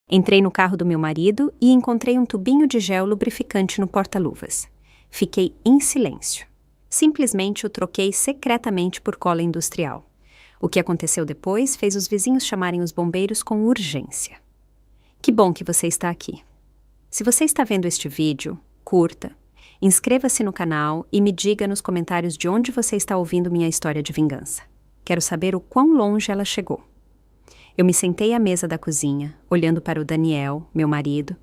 Entrei no carro do meu marido e encontrei um tubinho de gel lubrificante no porta-luvas. Fiquei em silêncio. Simplesmente o troquei secretamente por cola industrial. O que aconteceu depois fez os vizinhos chamarem os bombeiros com urgência. Que bom que você está aqui. Se você está vendo este vídeo, curta, inscreva-se no canal e me diga nos comentários de onde você está ouvindo minha história de vingança. Quero saber o quão longe ela chegou. Eu me sentei à mesa da cozinha, olhando para o Daniel, meu marido,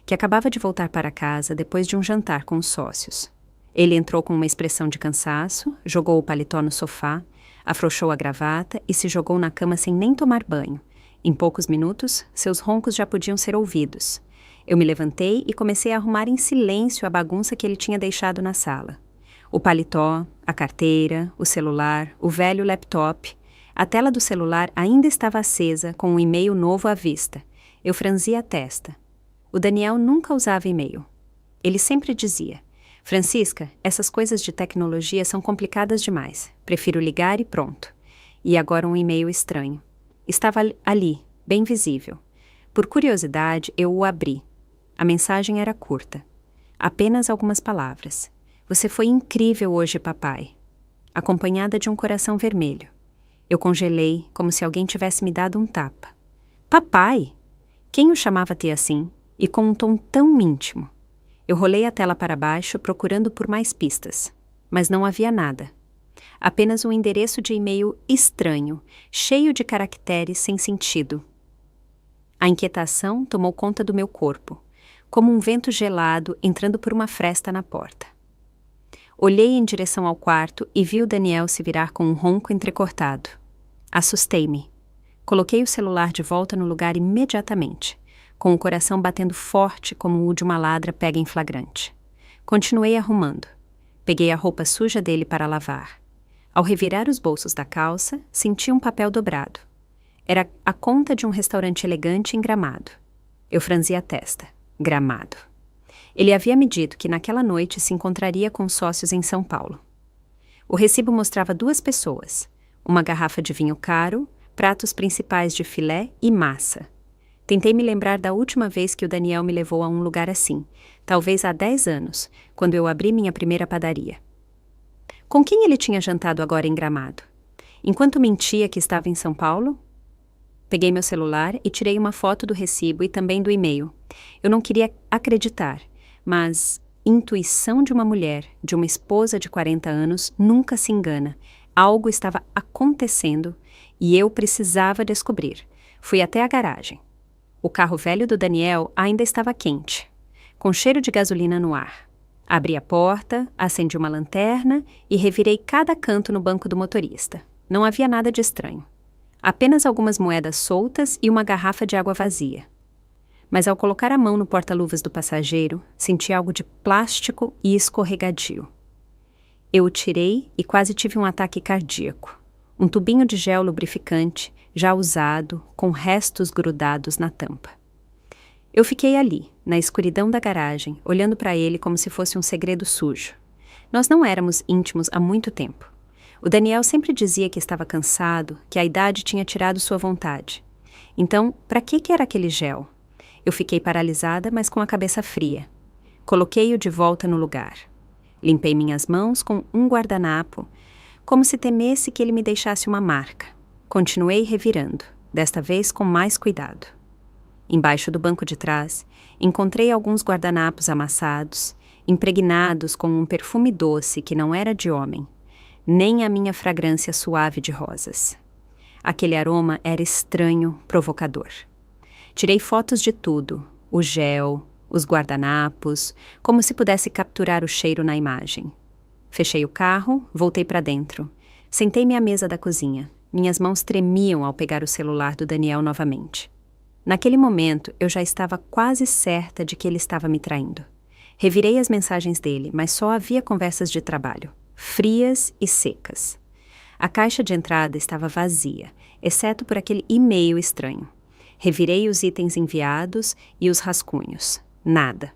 que acabava de voltar para casa depois de um jantar com os sócios. Ele entrou com uma expressão de cansaço, jogou o paletó no sofá, afrouxou a gravata e se jogou na cama sem nem tomar banho. Em poucos minutos, seus roncos já podiam ser ouvidos. Eu me levantei e comecei a arrumar em silêncio a bagunça que ele tinha deixado na sala. O paletó, a carteira, o celular, o velho laptop. A tela do celular ainda estava acesa, com um e-mail novo à vista. Eu franzi a testa. O Daniel nunca usava e-mail. Ele sempre dizia: Francisca, essas coisas de tecnologia são complicadas demais. Prefiro ligar e pronto. E agora um e-mail estranho. Estava ali, bem visível. Por curiosidade, eu o abri. A mensagem era curta. Apenas algumas palavras. Você foi incrível hoje, papai. Acompanhada de um coração vermelho. Eu congelei, como se alguém tivesse me dado um tapa. Papai! Quem o chamava de assim? E com um tom tão íntimo. Eu rolei a tela para baixo, procurando por mais pistas. Mas não havia nada. Apenas um endereço de e-mail estranho, cheio de caracteres sem sentido. A inquietação tomou conta do meu corpo, como um vento gelado entrando por uma fresta na porta. Olhei em direção ao quarto e vi o Daniel se virar com um ronco entrecortado. Assustei-me. Coloquei o celular de volta no lugar imediatamente, com o coração batendo forte como o de uma ladra pega em flagrante. Continuei arrumando. Peguei a roupa suja dele para lavar. Ao revirar os bolsos da calça, senti um papel dobrado. Era a conta de um restaurante elegante em Gramado. Eu franzi a testa. Gramado. Ele havia me dito que naquela noite se encontraria com sócios em São Paulo. O recibo mostrava 2 pessoas, uma garrafa de vinho caro, pratos principais de filé e massa. Tentei me lembrar da última vez que o Daniel me levou a um lugar assim, talvez há 10 anos, quando eu abri minha primeira padaria. Com quem ele tinha jantado agora em Gramado? Enquanto mentia que estava em São Paulo? Peguei meu celular e tirei uma foto do recibo e também do e-mail. Eu não queria acreditar, mas intuição de uma mulher, de uma esposa de 40 anos, nunca se engana. Algo estava acontecendo e eu precisava descobrir. Fui até a garagem. O carro velho do Daniel ainda estava quente, com cheiro de gasolina no ar. Abri a porta, acendi uma lanterna e revirei cada canto no banco do motorista. Não havia nada de estranho. Apenas algumas moedas soltas e uma garrafa de água vazia. Mas ao colocar a mão no porta-luvas do passageiro, senti algo de plástico e escorregadio. Eu o tirei e quase tive um ataque cardíaco. Um tubinho de gel lubrificante, já usado, com restos grudados na tampa. Eu fiquei ali, na escuridão da garagem, olhando para ele como se fosse um segredo sujo. Nós não éramos íntimos há muito tempo. O Daniel sempre dizia que estava cansado, que a idade tinha tirado sua vontade. Então, para que era aquele gel? Eu fiquei paralisada, mas com a cabeça fria. Coloquei-o de volta no lugar. Limpei minhas mãos com um guardanapo, como se temesse que ele me deixasse uma marca. Continuei revirando, desta vez com mais cuidado. Embaixo do banco de trás, encontrei alguns guardanapos amassados, impregnados com um perfume doce que não era de homem, nem a minha fragrância suave de rosas. Aquele aroma era estranho, provocador. Tirei fotos de tudo, o gel, os guardanapos, como se pudesse capturar o cheiro na imagem. Fechei o carro, voltei para dentro. Sentei-me à mesa da cozinha. Minhas mãos tremiam ao pegar o celular do Daniel novamente. Naquele momento, eu já estava quase certa de que ele estava me traindo. Revirei as mensagens dele, mas só havia conversas de trabalho, frias e secas. A caixa de entrada estava vazia, exceto por aquele e-mail estranho. Revirei os itens enviados e os rascunhos. Nada.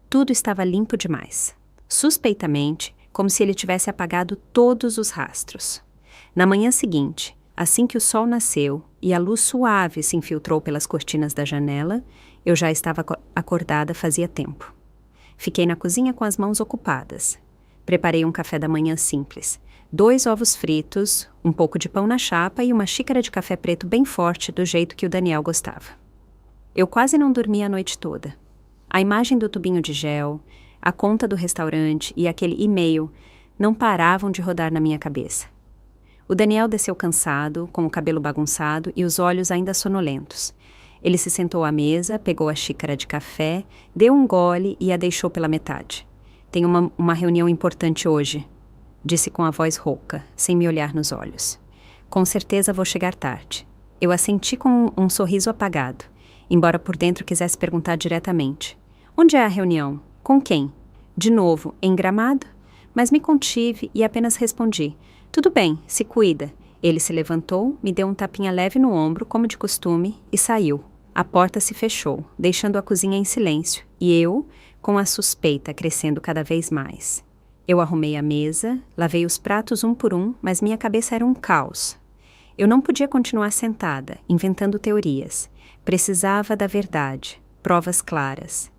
Tudo estava limpo demais. Suspeitamente, como se ele tivesse apagado todos os rastros. Na manhã seguinte, assim que o sol nasceu, e a luz suave se infiltrou pelas cortinas da janela. Eu já estava acordada fazia tempo. Fiquei na cozinha com as mãos ocupadas. Preparei um café da manhã simples. 2 ovos fritos, um pouco de pão na chapa e uma xícara de café preto bem forte do jeito que o Daniel gostava. Eu quase não dormi a noite toda. A imagem do tubinho de gel, a conta do restaurante e aquele e-mail não paravam de rodar na minha cabeça. O Daniel desceu cansado, com o cabelo bagunçado e os olhos ainda sonolentos. Ele se sentou à mesa, pegou a xícara de café, deu um gole e a deixou pela metade. Tenho uma reunião importante hoje, disse com a voz rouca, sem me olhar nos olhos. Com certeza vou chegar tarde. Eu assenti com um sorriso apagado, embora por dentro quisesse perguntar diretamente. Onde é a reunião? Com quem? De novo, em Gramado? Mas me contive e apenas respondi. Tudo bem, se cuida. Ele se levantou, me deu um tapinha leve no ombro, como de costume, e saiu. A porta se fechou, deixando a cozinha em silêncio, e eu, com a suspeita crescendo cada vez mais. Eu arrumei a mesa, lavei os pratos um por um, mas minha cabeça era um caos. Eu não podia continuar sentada, inventando teorias. Precisava da verdade, provas claras.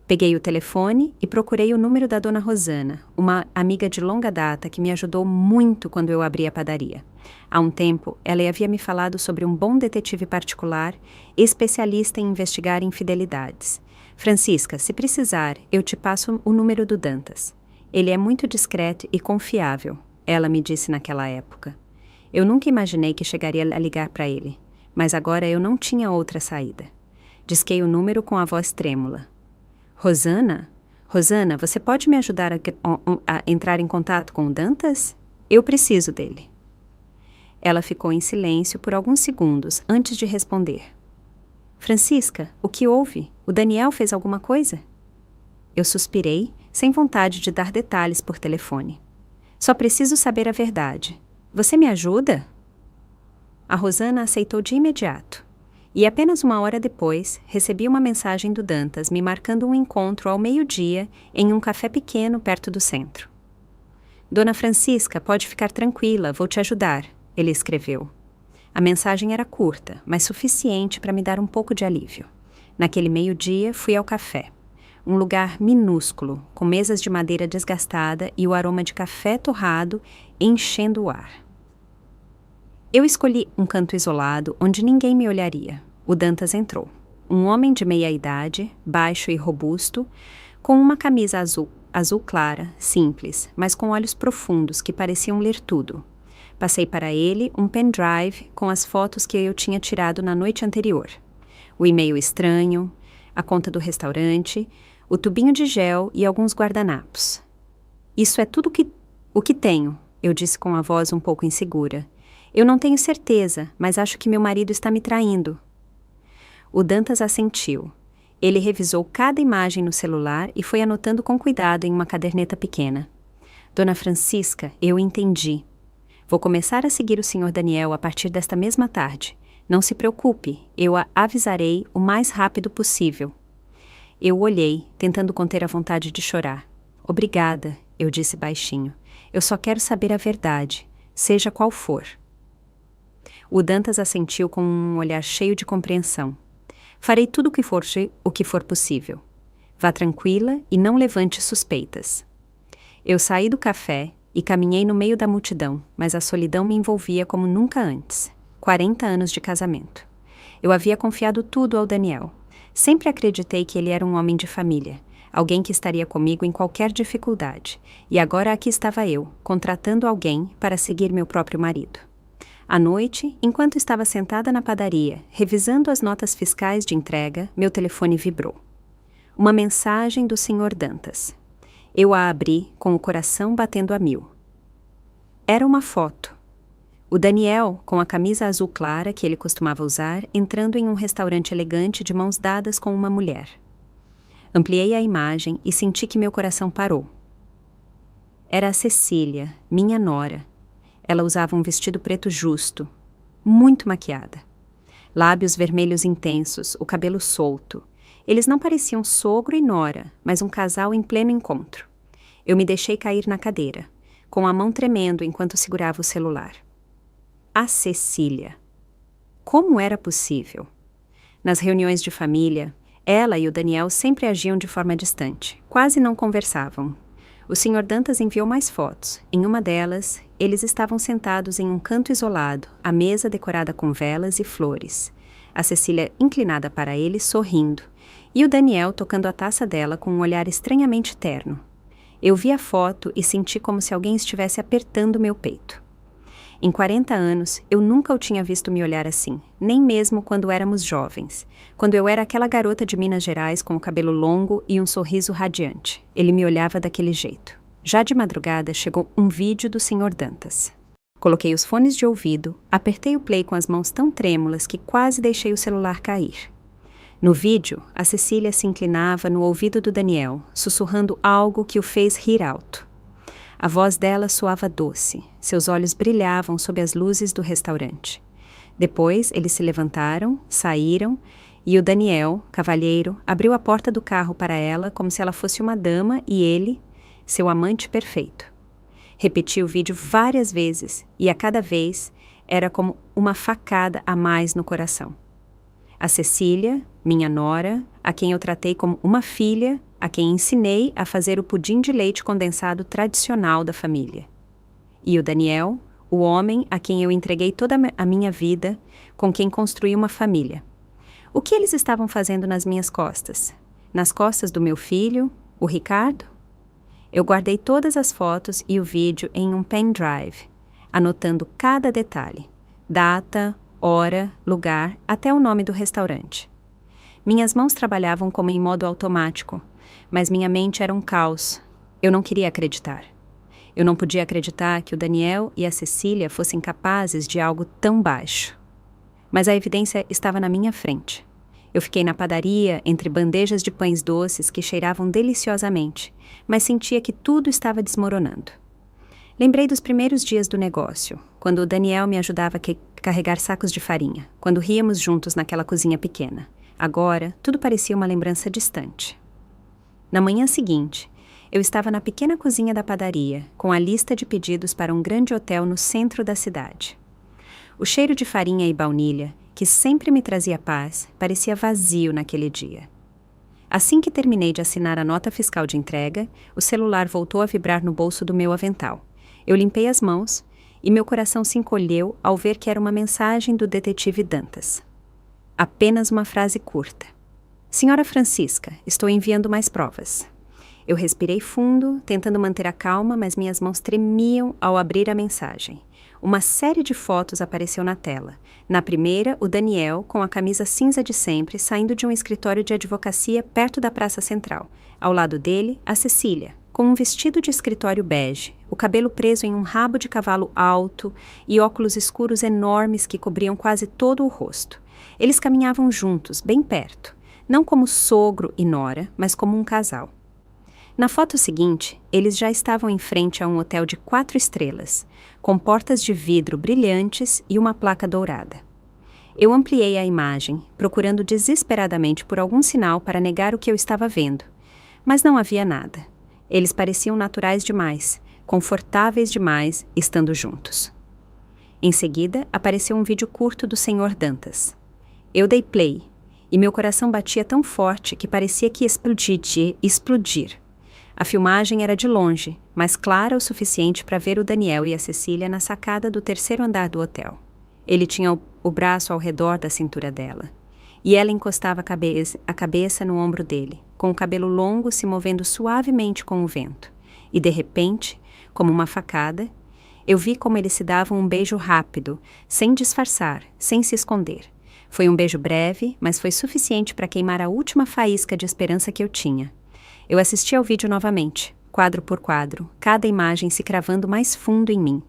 Peguei o telefone e procurei o número da dona Rosana, uma amiga de longa data que me ajudou muito quando eu abri a padaria. Há um tempo, ela havia me falado sobre um bom detetive particular, especialista em investigar infidelidades. Francisca, se precisar, eu te passo o número do Dantas. Ele é muito discreto e confiável, ela me disse naquela época. Eu nunca imaginei que chegaria a ligar para ele, mas agora eu não tinha outra saída. Disquei o número com a voz trêmula. Rosana? Rosana, você pode me ajudar a entrar em contato com o Dantas? Eu preciso dele. Ela ficou em silêncio por alguns segundos antes de responder. Francisca, o que houve? O Daniel fez alguma coisa? Eu suspirei, sem vontade de dar detalhes por telefone. Só preciso saber a verdade. Você me ajuda? A Rosana aceitou de imediato. E apenas 1 hora depois, recebi uma mensagem do Dantas me marcando um encontro ao meio-dia em um café pequeno perto do centro. Dona Francisca, pode ficar tranquila, vou te ajudar, ele escreveu. A mensagem era curta, mas suficiente para me dar um pouco de alívio. Naquele meio-dia, fui ao café. Um lugar minúsculo, com mesas de madeira desgastada e o aroma de café torrado enchendo o ar. Eu escolhi um canto isolado onde ninguém me olharia. O Dantas entrou. Um homem de meia-idade, baixo e robusto, com uma camisa azul clara, simples, mas com olhos profundos que pareciam ler tudo. Passei para ele um pendrive com as fotos que eu tinha tirado na noite anterior. O e-mail estranho, a conta do restaurante, o tubinho de gel e alguns guardanapos. Isso é tudo o que tenho, eu disse com a voz um pouco insegura. Eu não tenho certeza, mas acho que meu marido está me traindo. O Dantas assentiu. Ele revisou cada imagem no celular e foi anotando com cuidado em uma caderneta pequena. Dona Francisca, eu entendi. Vou começar a seguir o Sr. Daniel a partir desta mesma tarde. Não se preocupe, eu a avisarei o mais rápido possível. Eu olhei, tentando conter a vontade de chorar. Obrigada, eu disse baixinho. Eu só quero saber a verdade, seja qual for. O Dantas assentiu com um olhar cheio de compreensão. Farei tudo o que for possível. Vá tranquila e não levante suspeitas. Eu saí do café e caminhei no meio da multidão, mas a solidão me envolvia como nunca antes. 40 anos de casamento. Eu havia confiado tudo ao Daniel. Sempre acreditei que ele era um homem de família, alguém que estaria comigo em qualquer dificuldade. E agora aqui estava eu, contratando alguém para seguir meu próprio marido. À noite, enquanto estava sentada na padaria, revisando as notas fiscais de entrega, meu telefone vibrou. Uma mensagem do Sr. Dantas. Eu a abri com o coração batendo a 1000. Era uma foto. O Daniel, com a camisa azul clara que ele costumava usar, entrando em um restaurante elegante de mãos dadas com uma mulher. Ampliei a imagem e senti que meu coração parou. Era a Cecília, minha nora. Ela usava um vestido preto justo, muito maquiada. Lábios vermelhos intensos, o cabelo solto. Eles não pareciam sogro e nora, mas um casal em pleno encontro. Eu me deixei cair na cadeira, com a mão tremendo enquanto segurava o celular. A Cecília. Como era possível? Nas reuniões de família, ela e o Daniel sempre agiam de forma distante, quase não conversavam. O Sr. Dantas enviou mais fotos. Em uma delas, eles estavam sentados em um canto isolado, a mesa decorada com velas e flores. A Cecília inclinada para ele, sorrindo, e o Daniel tocando a taça dela com um olhar estranhamente terno. Eu vi a foto e senti como se alguém estivesse apertando meu peito. Em 40 anos, eu nunca o tinha visto me olhar assim, nem mesmo quando éramos jovens, quando eu era aquela garota de Minas Gerais com o cabelo longo e um sorriso radiante. Ele me olhava daquele jeito. Já de madrugada, chegou um vídeo do Sr. Dantas. Coloquei os fones de ouvido, apertei o play com as mãos tão trêmulas que quase deixei o celular cair. No vídeo, a Cecília se inclinava no ouvido do Daniel, sussurrando algo que o fez rir alto. A voz dela soava doce, seus olhos brilhavam sob as luzes do restaurante. Depois, eles se levantaram, saíram, e o Daniel, cavalheiro, abriu a porta do carro para ela como se ela fosse uma dama e ele, seu amante perfeito. Repeti o vídeo várias vezes, e a cada vez era como uma facada a mais no coração. A Cecília, minha nora, a quem eu tratei como uma filha, a quem ensinei a fazer o pudim de leite condensado tradicional da família. E o Daniel, o homem a quem eu entreguei toda a minha vida, com quem construí uma família. O que eles estavam fazendo nas minhas costas? Nas costas do meu filho, o Ricardo? Eu guardei todas as fotos e o vídeo em um pendrive, anotando cada detalhe, data, hora, lugar, até o nome do restaurante. Minhas mãos trabalhavam como em modo automático, mas minha mente era um caos. Eu não queria acreditar. Eu não podia acreditar que o Daniel e a Cecília fossem capazes de algo tão baixo. Mas a evidência estava na minha frente. Eu fiquei na padaria, entre bandejas de pães doces que cheiravam deliciosamente, mas sentia que tudo estava desmoronando. Lembrei dos primeiros dias do negócio, quando o Daniel me ajudava a carregar sacos de farinha, quando ríamos juntos naquela cozinha pequena. Agora, tudo parecia uma lembrança distante. Na manhã seguinte, eu estava na pequena cozinha da padaria, com a lista de pedidos para um grande hotel no centro da cidade. O cheiro de farinha e baunilha, que sempre me trazia paz, parecia vazio naquele dia. Assim que terminei de assinar a nota fiscal de entrega, o celular voltou a vibrar no bolso do meu avental. Eu limpei as mãos e meu coração se encolheu ao ver que era uma mensagem do detetive Dantas. Apenas uma frase curta. Senhora Francisca, estou enviando mais provas. Eu respirei fundo, tentando manter a calma, mas minhas mãos tremiam ao abrir a mensagem. Uma série de fotos apareceu na tela. Na primeira, o Daniel, com a camisa cinza de sempre, saindo de um escritório de advocacia perto da Praça Central. Ao lado dele, a Cecília, com um vestido de escritório bege, o cabelo preso em um rabo de cavalo alto e óculos escuros enormes que cobriam quase todo o rosto. Eles caminhavam juntos, bem perto. Não como sogro e nora, mas como um casal. Na foto seguinte, eles já estavam em frente a um hotel de 4 estrelas, com portas de vidro brilhantes e uma placa dourada. Eu ampliei a imagem, procurando desesperadamente por algum sinal para negar o que eu estava vendo, mas não havia nada. Eles pareciam naturais demais, confortáveis demais, estando juntos. Em seguida, apareceu um vídeo curto do Sr. Dantas. Eu dei play, e meu coração batia tão forte que parecia que ia explodir. A filmagem era de longe, mas clara o suficiente para ver o Daniel e a Cecília na sacada do 3º andar do hotel. Ele tinha o braço ao redor da cintura dela, e ela encostava a cabeça no ombro dele, com o cabelo longo se movendo suavemente com o vento. E de repente, como uma facada, eu vi como eles se davam um beijo rápido, sem disfarçar, sem se esconder. Foi um beijo breve, mas foi suficiente para queimar a última faísca de esperança que eu tinha. Eu assisti ao vídeo novamente, quadro por quadro, cada imagem se cravando mais fundo em mim.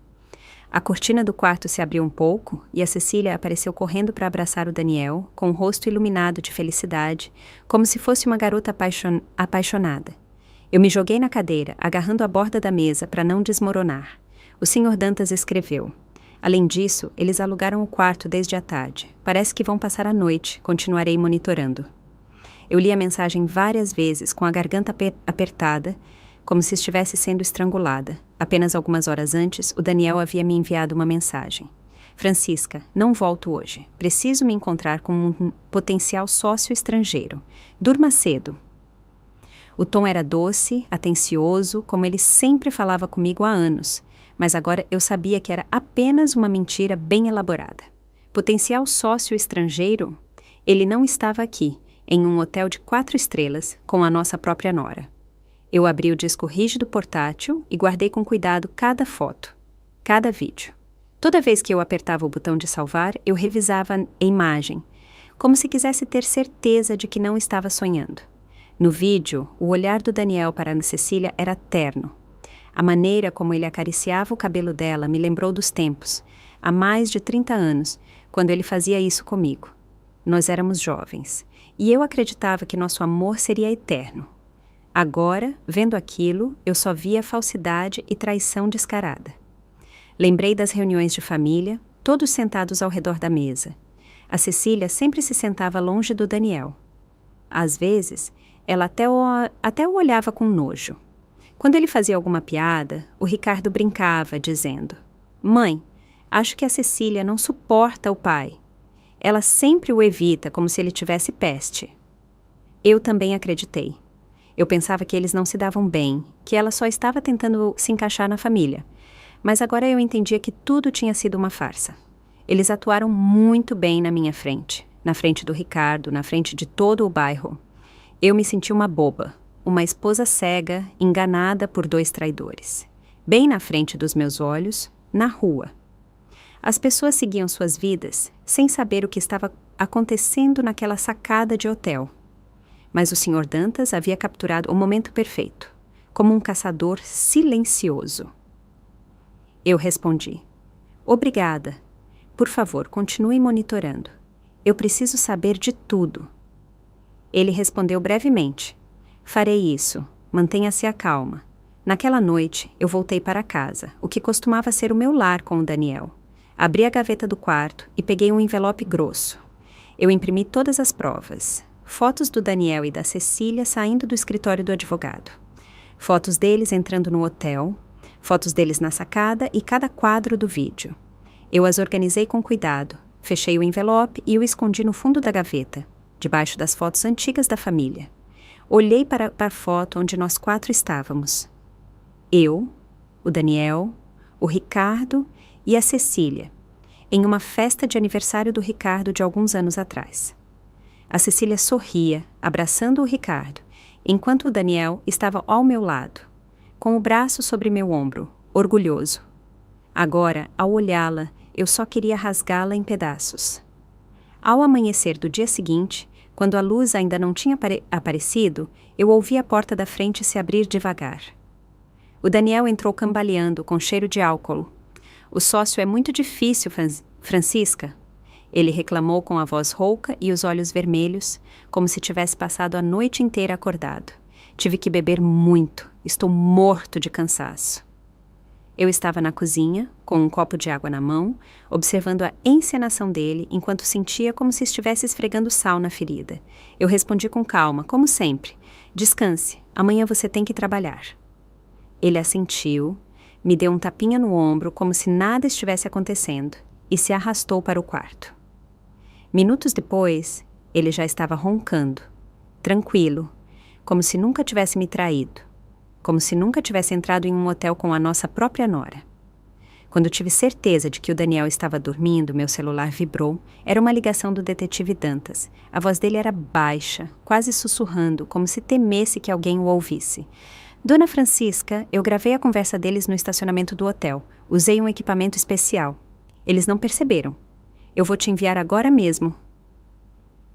A cortina do quarto se abriu um pouco e a Cecília apareceu correndo para abraçar o Daniel, com o rosto iluminado de felicidade, como se fosse uma garota apaixonada. Eu me joguei na cadeira, agarrando a borda da mesa para não desmoronar. O Sr. Dantas escreveu: além disso, eles alugaram o quarto desde a tarde. Parece que vão passar a noite. Continuarei monitorando. Eu li a mensagem várias vezes, com a garganta apertada, como se estivesse sendo estrangulada. Apenas algumas horas antes, o Daniel havia me enviado uma mensagem. Francisca, não volto hoje. Preciso me encontrar com um potencial sócio estrangeiro. Durma cedo. O tom era doce, atencioso, como ele sempre falava comigo há anos, mas agora eu sabia que era apenas uma mentira bem elaborada. Potencial sócio estrangeiro? Ele não estava aqui, em um hotel de 4 estrelas, com a nossa própria nora. Eu abri o disco rígido portátil e guardei com cuidado cada foto, cada vídeo. Toda vez que eu apertava o botão de salvar, eu revisava a imagem, como se quisesse ter certeza de que não estava sonhando. No vídeo, o olhar do Daniel para Ana Cecília era terno. A maneira como ele acariciava o cabelo dela me lembrou dos tempos, há mais de 30 anos, quando ele fazia isso comigo. Nós éramos jovens, e eu acreditava que nosso amor seria eterno. Agora, vendo aquilo, eu só via falsidade e traição descarada. Lembrei das reuniões de família, todos sentados ao redor da mesa. A Cecília sempre se sentava longe do Daniel. Às vezes, ela até o olhava com nojo. Quando ele fazia alguma piada, o Ricardo brincava, dizendo: "Mãe, acho que a Cecília não suporta o pai. Ela sempre o evita como se ele tivesse peste." Eu também acreditei. Eu pensava que eles não se davam bem, que ela só estava tentando se encaixar na família. Mas agora eu entendia que tudo tinha sido uma farsa. Eles atuaram muito bem na minha frente, na frente do Ricardo, na frente de todo o bairro. Eu me senti uma boba, uma esposa cega, enganada por 2 traidores. Bem na frente dos meus olhos, na rua. As pessoas seguiam suas vidas sem saber o que estava acontecendo naquela sacada de hotel. Mas o Sr. Dantas havia capturado o momento perfeito, como um caçador silencioso. Eu respondi: "Obrigada. Por favor, continue monitorando. Eu preciso saber de tudo." Ele respondeu brevemente: "Farei isso. Mantenha-se a calma." Naquela noite, eu voltei para casa, o que costumava ser o meu lar com o Daniel. Abri a gaveta do quarto e peguei um envelope grosso. Eu imprimi todas as provas. Fotos do Daniel e da Cecília saindo do escritório do advogado. Fotos deles entrando no hotel. Fotos deles na sacada e cada quadro do vídeo. Eu as organizei com cuidado, fechei o envelope e o escondi no fundo da gaveta, debaixo das fotos antigas da família. Olhei para a foto onde nós 4 estávamos. Eu, o Daniel, o Ricardo e a Cecília, em uma festa de aniversário do Ricardo de alguns anos atrás. A Cecília sorria, abraçando o Ricardo, enquanto o Daniel estava ao meu lado, com o braço sobre meu ombro, orgulhoso. Agora, ao olhá-la, eu só queria rasgá-la em pedaços. Ao amanhecer do dia seguinte, quando a luz ainda não tinha aparecido, eu ouvi a porta da frente se abrir devagar. O Daniel entrou cambaleando, com cheiro de álcool. "O sócio é muito difícil, Francisca." Ele reclamou com a voz rouca e os olhos vermelhos, como se tivesse passado a noite inteira acordado. "Tive que beber muito. Estou morto de cansaço." Eu estava na cozinha, com um copo de água na mão, observando a encenação dele, enquanto sentia como se estivesse esfregando sal na ferida. Eu respondi com calma, como sempre: "Descanse, amanhã você tem que trabalhar." Ele assentiu, me deu um tapinha no ombro, como se nada estivesse acontecendo, e se arrastou para o quarto. Minutos depois, ele já estava roncando, tranquilo, como se nunca tivesse me traído, como se nunca tivesse entrado em um hotel com a nossa própria nora. Quando tive certeza de que o Daniel estava dormindo, meu celular vibrou. Era uma ligação do detetive Dantas. A voz dele era baixa, quase sussurrando, como se temesse que alguém o ouvisse. "Dona Francisca, eu gravei a conversa deles no estacionamento do hotel. Usei um equipamento especial. Eles não perceberam. Eu vou te enviar agora mesmo."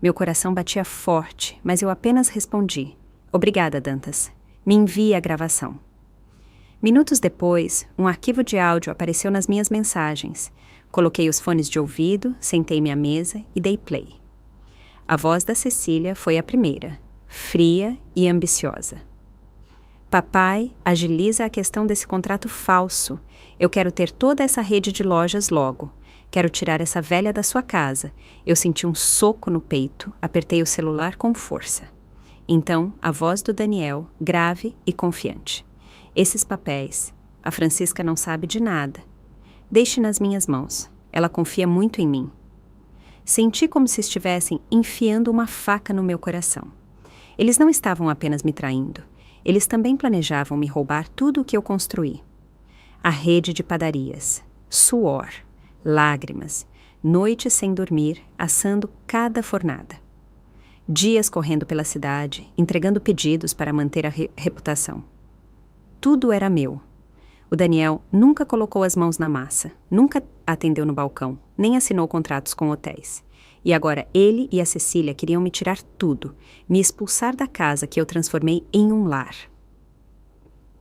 Meu coração batia forte, mas eu apenas respondi: "Obrigada, Dantas. Me envie a gravação." Minutos depois, um arquivo de áudio apareceu nas minhas mensagens. Coloquei os fones de ouvido, sentei-me à mesa e dei play. A voz da Cecília foi a primeira, fria e ambiciosa. "Papai, agiliza a questão desse contrato falso. Eu quero ter toda essa rede de lojas logo. Quero tirar essa velha da sua casa." Eu senti um soco no peito, apertei o celular com força. Então, a voz do Daniel, grave e confiante: "Esses papéis, a Francisca não sabe de nada. Deixe nas minhas mãos. Ela confia muito em mim. Senti como se estivessem enfiando uma faca no meu coração. Eles não estavam apenas me traindo. Eles também planejavam me roubar tudo o que eu construí. A rede de padarias, suor, lágrimas, noites sem dormir, assando cada fornada. Dias correndo pela cidade, entregando pedidos para manter a reputação. Tudo era meu. O Daniel nunca colocou as mãos na massa, nunca atendeu no balcão, nem assinou contratos com hotéis. E agora ele e a Cecília queriam me tirar tudo, me expulsar da casa que eu transformei em um lar.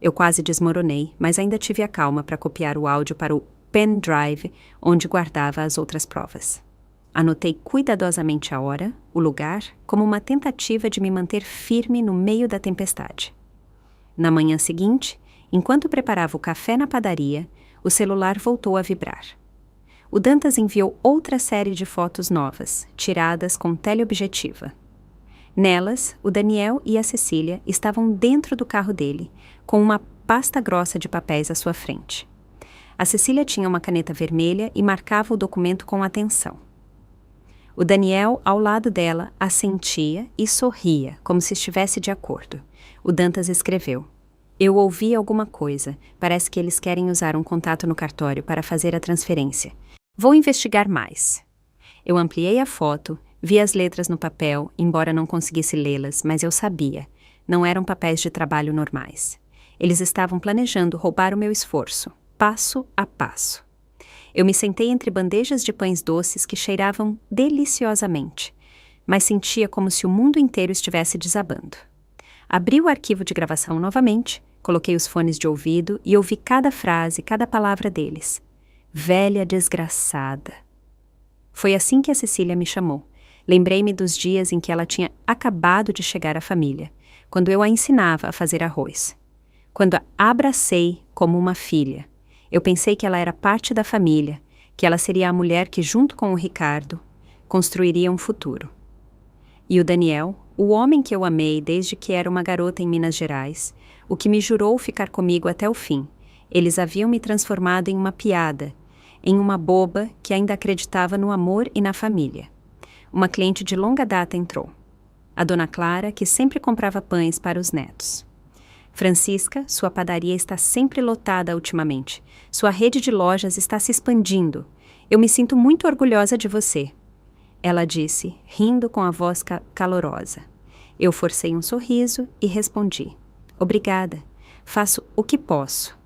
Eu quase desmoronei, mas ainda tive a calma para copiar o áudio para o pen drive onde guardava as outras provas. Anotei cuidadosamente a hora, o lugar, como uma tentativa de me manter firme no meio da tempestade. Na manhã seguinte, enquanto preparava o café na padaria, o celular voltou a vibrar. O Dantas enviou outra série de fotos novas, tiradas com teleobjetiva. Nelas, o Daniel e a Cecília estavam dentro do carro dele, com uma pasta grossa de papéis à sua frente. A Cecília tinha uma caneta vermelha e marcava o documento com atenção. O Daniel, ao lado dela, assentia e sorria, como se estivesse de acordo. O Dantas escreveu: "Eu ouvi alguma coisa. Parece que eles querem usar um contato no cartório para fazer a transferência. Vou investigar mais." Eu ampliei a foto, vi as letras no papel, embora não conseguisse lê-las, mas eu sabia. Não eram papéis de trabalho normais. Eles estavam planejando roubar o meu esforço, passo a passo. Eu me sentei entre bandejas de pães doces que cheiravam deliciosamente, mas sentia como se o mundo inteiro estivesse desabando. Abri o arquivo de gravação novamente, coloquei os fones de ouvido e ouvi cada frase, cada palavra deles. Velha desgraçada. Foi assim que a Cecília me chamou. Lembrei-me dos dias em que ela tinha acabado de chegar à família, quando eu a ensinava a fazer arroz. Quando a abracei como uma filha, eu pensei que ela era parte da família, que ela seria a mulher que, junto com o Ricardo, construiria um futuro. E o Daniel, o homem que eu amei desde que era uma garota em Minas Gerais, o que me jurou ficar comigo até o fim, eles haviam me transformado em uma piada, em uma boba que ainda acreditava no amor e na família. Uma cliente de longa data entrou. A dona Clara, que sempre comprava pães para os netos. Francisca, sua padaria está sempre lotada ultimamente. Sua rede de lojas está se expandindo. Eu me sinto muito orgulhosa de você. Ela disse, rindo com a voz calorosa. Eu forcei um sorriso e respondi. Obrigada. Faço o que posso.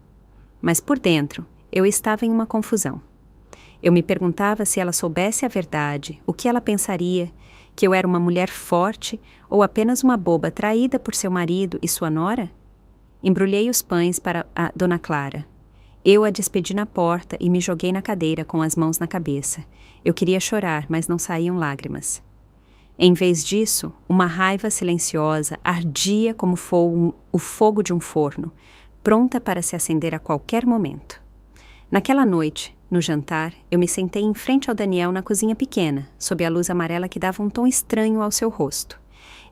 Mas por dentro, eu estava em uma confusão. Eu me perguntava se ela soubesse a verdade, o que ela pensaria, que eu era uma mulher forte ou apenas uma boba traída por seu marido e sua nora? Embrulhei os pães para a dona Clara. Eu a despedi na porta e me joguei na cadeira com as mãos na cabeça. Eu queria chorar, mas não saíam lágrimas. Em vez disso, uma raiva silenciosa ardia como o fogo de um forno, pronta para se acender a qualquer momento. Naquela noite, no jantar, eu me sentei em frente ao Daniel na cozinha pequena, sob a luz amarela que dava um tom estranho ao seu rosto.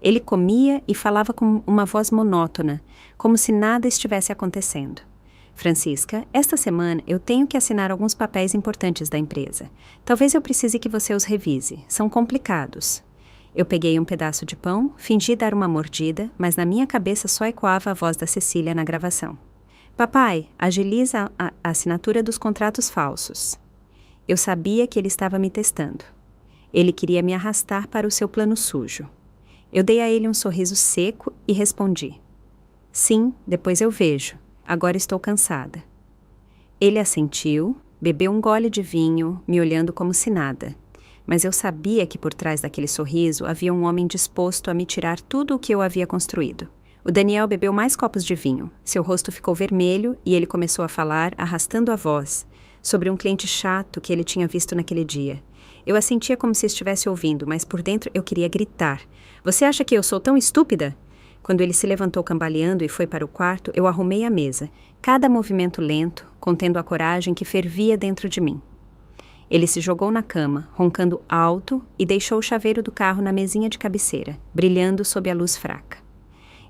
Ele comia e falava com uma voz monótona, como se nada estivesse acontecendo. Francisca, esta semana eu tenho que assinar alguns papéis importantes da empresa. Talvez eu precise que você os revise. São complicados. Eu peguei um pedaço de pão, fingi dar uma mordida, mas na minha cabeça só ecoava a voz da Cecília na gravação. Papai, agiliza a assinatura dos contratos falsos. Eu sabia que ele estava me testando. Ele queria me arrastar para o seu plano sujo. Eu dei a ele um sorriso seco e respondi. Sim, depois eu vejo. Agora estou cansada. Ele assentiu, bebeu um gole de vinho, me olhando como se nada. Mas eu sabia que por trás daquele sorriso havia um homem disposto a me tirar tudo o que eu havia construído. O Daniel bebeu mais copos de vinho. Seu rosto ficou vermelho e ele começou a falar, arrastando a voz, sobre um cliente chato que ele tinha visto naquele dia. Eu a sentia como se estivesse ouvindo, mas por dentro eu queria gritar. Você acha que eu sou tão estúpida? Quando ele se levantou cambaleando e foi para o quarto, eu arrumei a mesa, cada movimento lento, contendo a coragem que fervia dentro de mim. Ele se jogou na cama, roncando alto, e deixou o chaveiro do carro na mesinha de cabeceira, brilhando sob a luz fraca.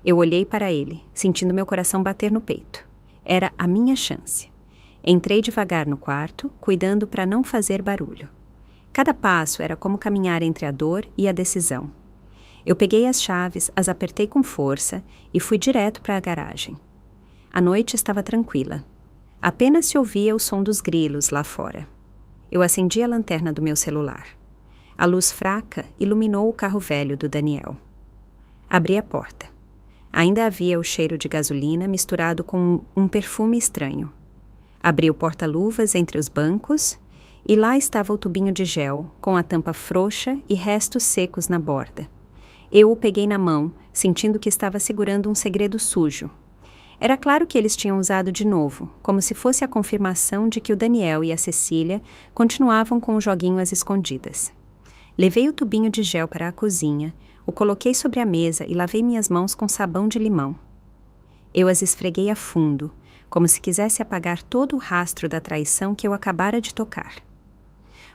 Eu olhei para ele, sentindo meu coração bater no peito. Era a minha chance. Entrei devagar no quarto, cuidando para não fazer barulho. Cada passo era como caminhar entre a dor e a decisão. Eu peguei as chaves, as apertei com força e fui direto para a garagem. A noite estava tranquila. Apenas se ouvia o som dos grilos lá fora. Eu acendi a lanterna do meu celular. A luz fraca iluminou o carro velho do Daniel. Abri a porta. Ainda havia o cheiro de gasolina misturado com um perfume estranho. Abri o porta-luvas entre os bancos e lá estava o tubinho de gel, com a tampa frouxa e restos secos na borda. Eu o peguei na mão, sentindo que estava segurando um segredo sujo. Era claro que eles tinham usado de novo, como se fosse a confirmação de que o Daniel e a Cecília continuavam com o joguinho às escondidas. Levei o tubinho de gel para a cozinha, o coloquei sobre a mesa e lavei minhas mãos com sabão de limão. Eu as esfreguei a fundo, como se quisesse apagar todo o rastro da traição que eu acabara de tocar.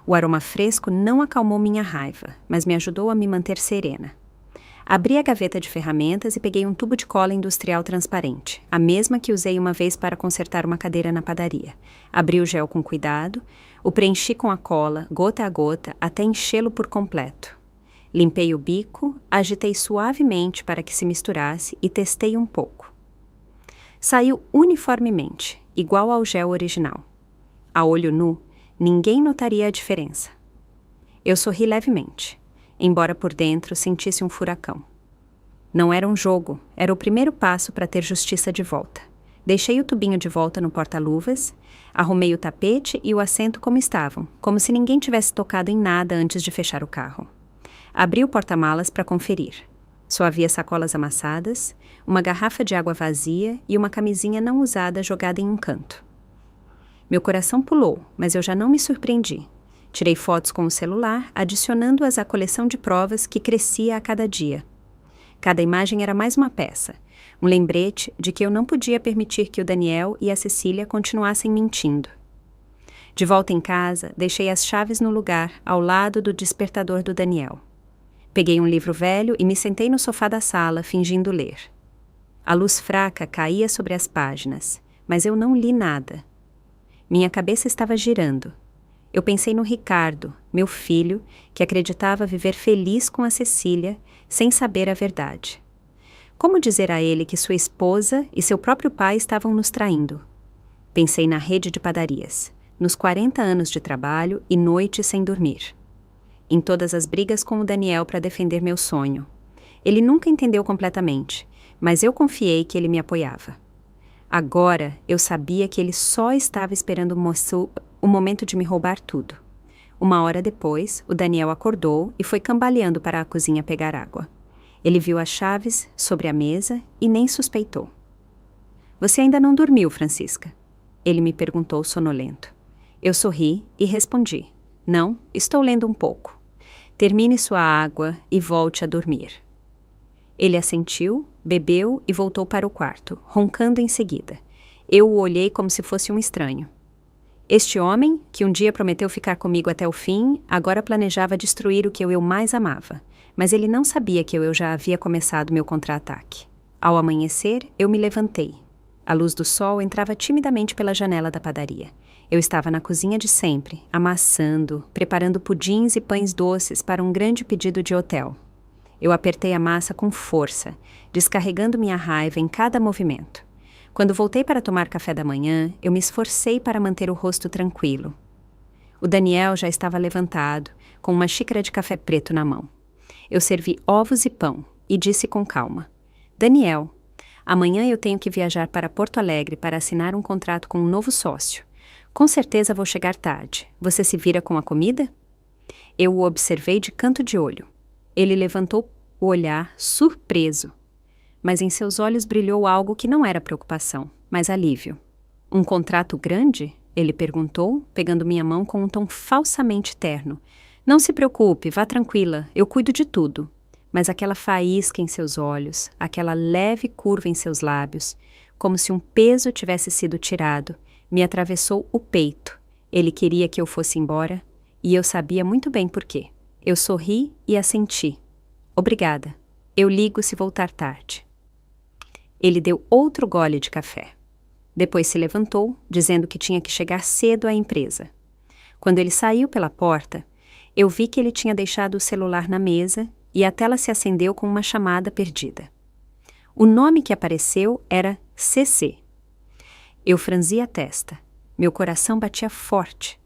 O aroma fresco não acalmou minha raiva, mas me ajudou a me manter serena. Abri a gaveta de ferramentas e peguei um tubo de cola industrial transparente, a mesma que usei uma vez para consertar uma cadeira na padaria. Abri o gel com cuidado, o preenchi com a cola, gota a gota, até enchê-lo por completo. Limpei o bico, agitei suavemente para que se misturasse e testei um pouco. Saiu uniformemente, igual ao gel original. A olho nu, ninguém notaria a diferença. Eu sorri levemente, embora por dentro sentisse um furacão. Não era um jogo, era o primeiro passo para ter justiça de volta. Deixei o tubinho de volta no porta-luvas, arrumei o tapete e o assento como estavam, como se ninguém tivesse tocado em nada antes de fechar o carro. Abri o porta-malas para conferir. Só havia sacolas amassadas, uma garrafa de água vazia e uma camisinha não usada jogada em um canto. Meu coração pulou, mas eu já não me surpreendi. Tirei fotos com o celular, adicionando-as à coleção de provas que crescia a cada dia. Cada imagem era mais uma peça, um lembrete de que eu não podia permitir que o Daniel e a Cecília continuassem mentindo. De volta em casa, deixei as chaves no lugar, ao lado do despertador do Daniel. Peguei um livro velho e me sentei no sofá da sala, fingindo ler. A luz fraca caía sobre as páginas, mas eu não li nada. Minha cabeça estava girando. Eu pensei no Ricardo, meu filho, que acreditava viver feliz com a Cecília, sem saber a verdade. Como dizer a ele que sua esposa e seu próprio pai estavam nos traindo? Pensei na rede de padarias, nos 40 anos de trabalho e noites sem dormir. Em todas as brigas com o Daniel para defender meu sonho. Ele nunca entendeu completamente, mas eu confiei que ele me apoiava. Agora eu sabia que ele só estava esperando o momento de me roubar tudo. Uma hora depois, o Daniel acordou e foi cambaleando para a cozinha pegar água. Ele viu as chaves sobre a mesa e nem suspeitou. "Você ainda não dormiu, Francisca?" Ele me perguntou sonolento. Eu sorri e respondi: "Não, estou lendo um pouco. Termine sua água e volte a dormir." Ele assentiu, bebeu e voltou para o quarto, roncando em seguida. Eu o olhei como se fosse um estranho. Este homem, que um dia prometeu ficar comigo até o fim, agora planejava destruir o que eu mais amava, mas ele não sabia que eu já havia começado meu contra-ataque. Ao amanhecer, eu me levantei. A luz do sol entrava timidamente pela janela da padaria. Eu estava na cozinha de sempre, amassando, preparando pudins e pães doces para um grande pedido de hotel. Eu apertei a massa com força, descarregando minha raiva em cada movimento. Quando voltei para tomar café da manhã, eu me esforcei para manter o rosto tranquilo. O Daniel já estava levantado, com uma xícara de café preto na mão. Eu servi ovos e pão e disse com calma: "Daniel, amanhã eu tenho que viajar para Porto Alegre para assinar um contrato com um novo sócio. Com certeza vou chegar tarde. Você se vira com a comida?" Eu o observei de canto de olho. Ele levantou o olhar, surpreso. Mas em seus olhos brilhou algo que não era preocupação, mas alívio. "Um contrato grande?" ele perguntou, pegando minha mão com um tom falsamente terno. "Não se preocupe, vá tranquila, eu cuido de tudo." Mas aquela faísca em seus olhos, aquela leve curva em seus lábios, como se um peso tivesse sido tirado, me atravessou o peito. Ele queria que eu fosse embora, e eu sabia muito bem por quê. Eu sorri e assenti. "Obrigada. Eu ligo se voltar tarde." Ele deu outro gole de café. Depois se levantou, dizendo que tinha que chegar cedo à empresa. Quando ele saiu pela porta, eu vi que ele tinha deixado o celular na mesa e a tela se acendeu com uma chamada perdida. O nome que apareceu era CC. Eu franzi a testa. Meu coração batia forte.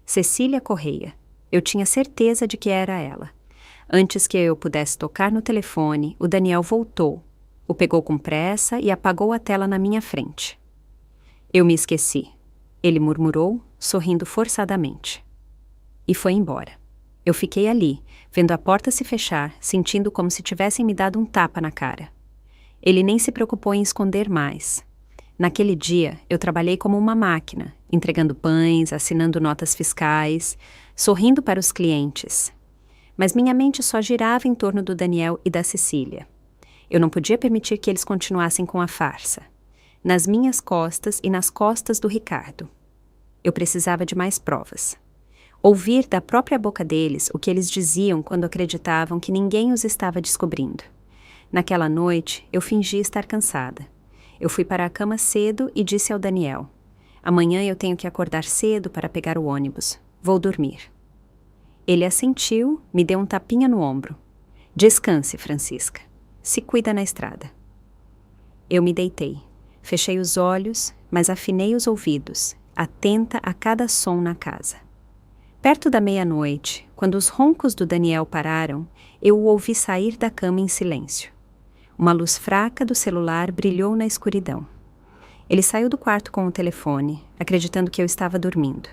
Cecília Correia. Eu tinha certeza de que era ela. Antes que eu pudesse tocar no telefone, o Daniel voltou, o pegou com pressa e apagou a tela na minha frente. Eu me esqueci. Ele murmurou, sorrindo forçadamente. E foi embora. Eu fiquei ali, vendo a porta se fechar, sentindo como se tivessem me dado um tapa na cara. Ele nem se preocupou em esconder mais. Naquele dia, eu trabalhei como uma máquina, entregando pães, assinando notas fiscais, sorrindo para os clientes. Mas minha mente só girava em torno do Daniel e da Cecília. Eu não podia permitir que eles continuassem com a farsa. Nas minhas costas e nas costas do Ricardo. Eu precisava de mais provas. Ouvir da própria boca deles o que eles diziam quando acreditavam que ninguém os estava descobrindo. Naquela noite, eu fingi estar cansada. Eu fui para a cama cedo e disse ao Daniel: amanhã eu tenho que acordar cedo para pegar o ônibus. Vou dormir. Ele assentiu, me deu um tapinha no ombro. Descanse, Francisca. Se cuida na estrada. Eu me deitei. Fechei os olhos, mas afinei os ouvidos, atenta a cada som na casa. Perto da meia-noite, quando os roncos do Daniel pararam, eu o ouvi sair da cama em silêncio. Uma luz fraca do celular brilhou na escuridão. Ele saiu do quarto com o telefone, acreditando que eu estava dormindo.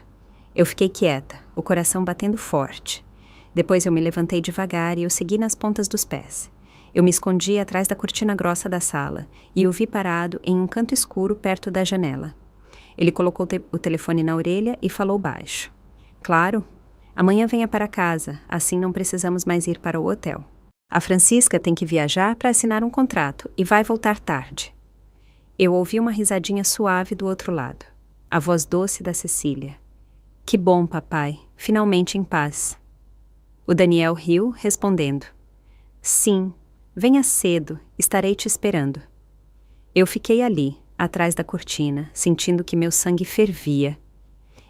Eu fiquei quieta, o coração batendo forte. Depois eu me levantei devagar e o segui nas pontas dos pés. Eu me escondi atrás da cortina grossa da sala e o vi parado em um canto escuro perto da janela. Ele colocou o telefone na orelha e falou baixo. Claro, amanhã venha para casa, assim não precisamos mais ir para o hotel. A Francisca tem que viajar para assinar um contrato e vai voltar tarde. Eu ouvi uma risadinha suave do outro lado. A voz doce da Cecília. Que bom, papai, finalmente em paz. O Daniel riu, respondendo. Sim, venha cedo, estarei te esperando. Eu fiquei ali, atrás da cortina, sentindo que meu sangue fervia.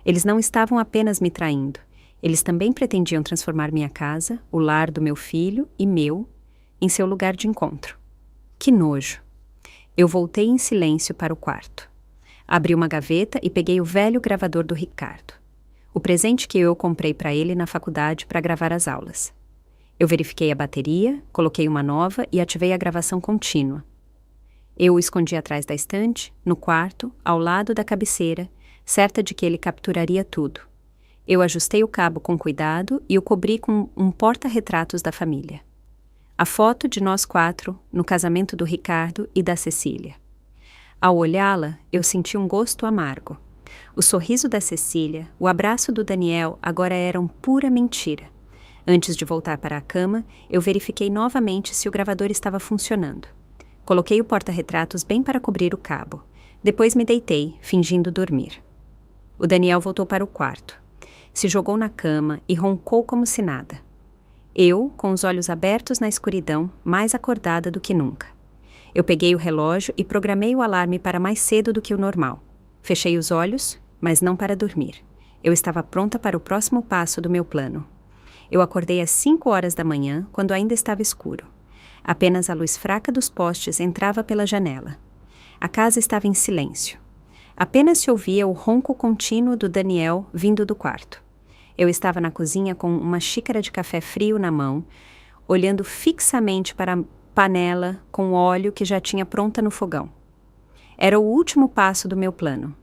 Eles não estavam apenas me traindo. Eles também pretendiam transformar minha casa, o lar do meu filho e meu, em seu lugar de encontro. Que nojo! Eu voltei em silêncio para o quarto. Abri uma gaveta e peguei o velho gravador do Ricardo. O presente que eu comprei para ele na faculdade para gravar as aulas. Eu verifiquei a bateria, coloquei uma nova e ativei a gravação contínua. Eu o escondi atrás da estante, no quarto, ao lado da cabeceira, certa de que ele capturaria tudo. Eu ajustei o cabo com cuidado e o cobri com um porta-retratos da família. A foto de nós 4 no casamento do Ricardo e da Cecília. Ao olhá-la, eu senti um gosto amargo. O sorriso da Cecília, o abraço do Daniel agora eram pura mentira. Antes de voltar para a cama, eu verifiquei novamente se o gravador estava funcionando. Coloquei o porta-retratos bem para cobrir o cabo. Depois me deitei, fingindo dormir. O Daniel voltou para o quarto. Se jogou na cama e roncou como se nada. Eu, com os olhos abertos na escuridão, mais acordada do que nunca. Eu peguei o relógio e programei o alarme para mais cedo do que o normal. Fechei os olhos, mas não para dormir. Eu estava pronta para o próximo passo do meu plano. Eu acordei às 5 horas da manhã, quando ainda estava escuro. Apenas a luz fraca dos postes entrava pela janela. A casa estava em silêncio. Apenas se ouvia o ronco contínuo do Daniel vindo do quarto. Eu estava na cozinha com uma xícara de café frio na mão, olhando fixamente para a panela com óleo que já tinha pronta no fogão. Era o último passo do meu plano.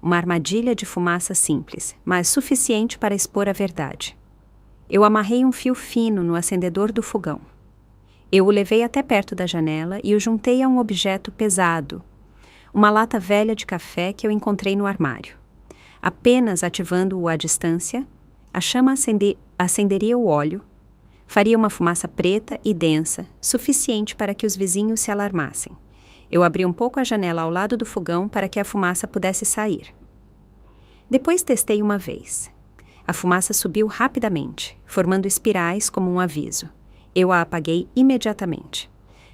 Uma armadilha de fumaça simples, mas suficiente para expor a verdade. Eu amarrei um fio fino no acendedor do fogão. Eu o levei até perto da janela e o juntei a um objeto pesado, uma lata velha de café que eu encontrei no armário. Apenas ativando-o à distância, a chama acenderia o óleo, faria uma fumaça preta e densa, suficiente para que os vizinhos se alarmassem. Eu abri um pouco a janela ao lado do fogão para que a fumaça pudesse sair. Depois testei uma vez. A fumaça subiu rapidamente, formando espirais como um aviso. Eu a apaguei imediatamente.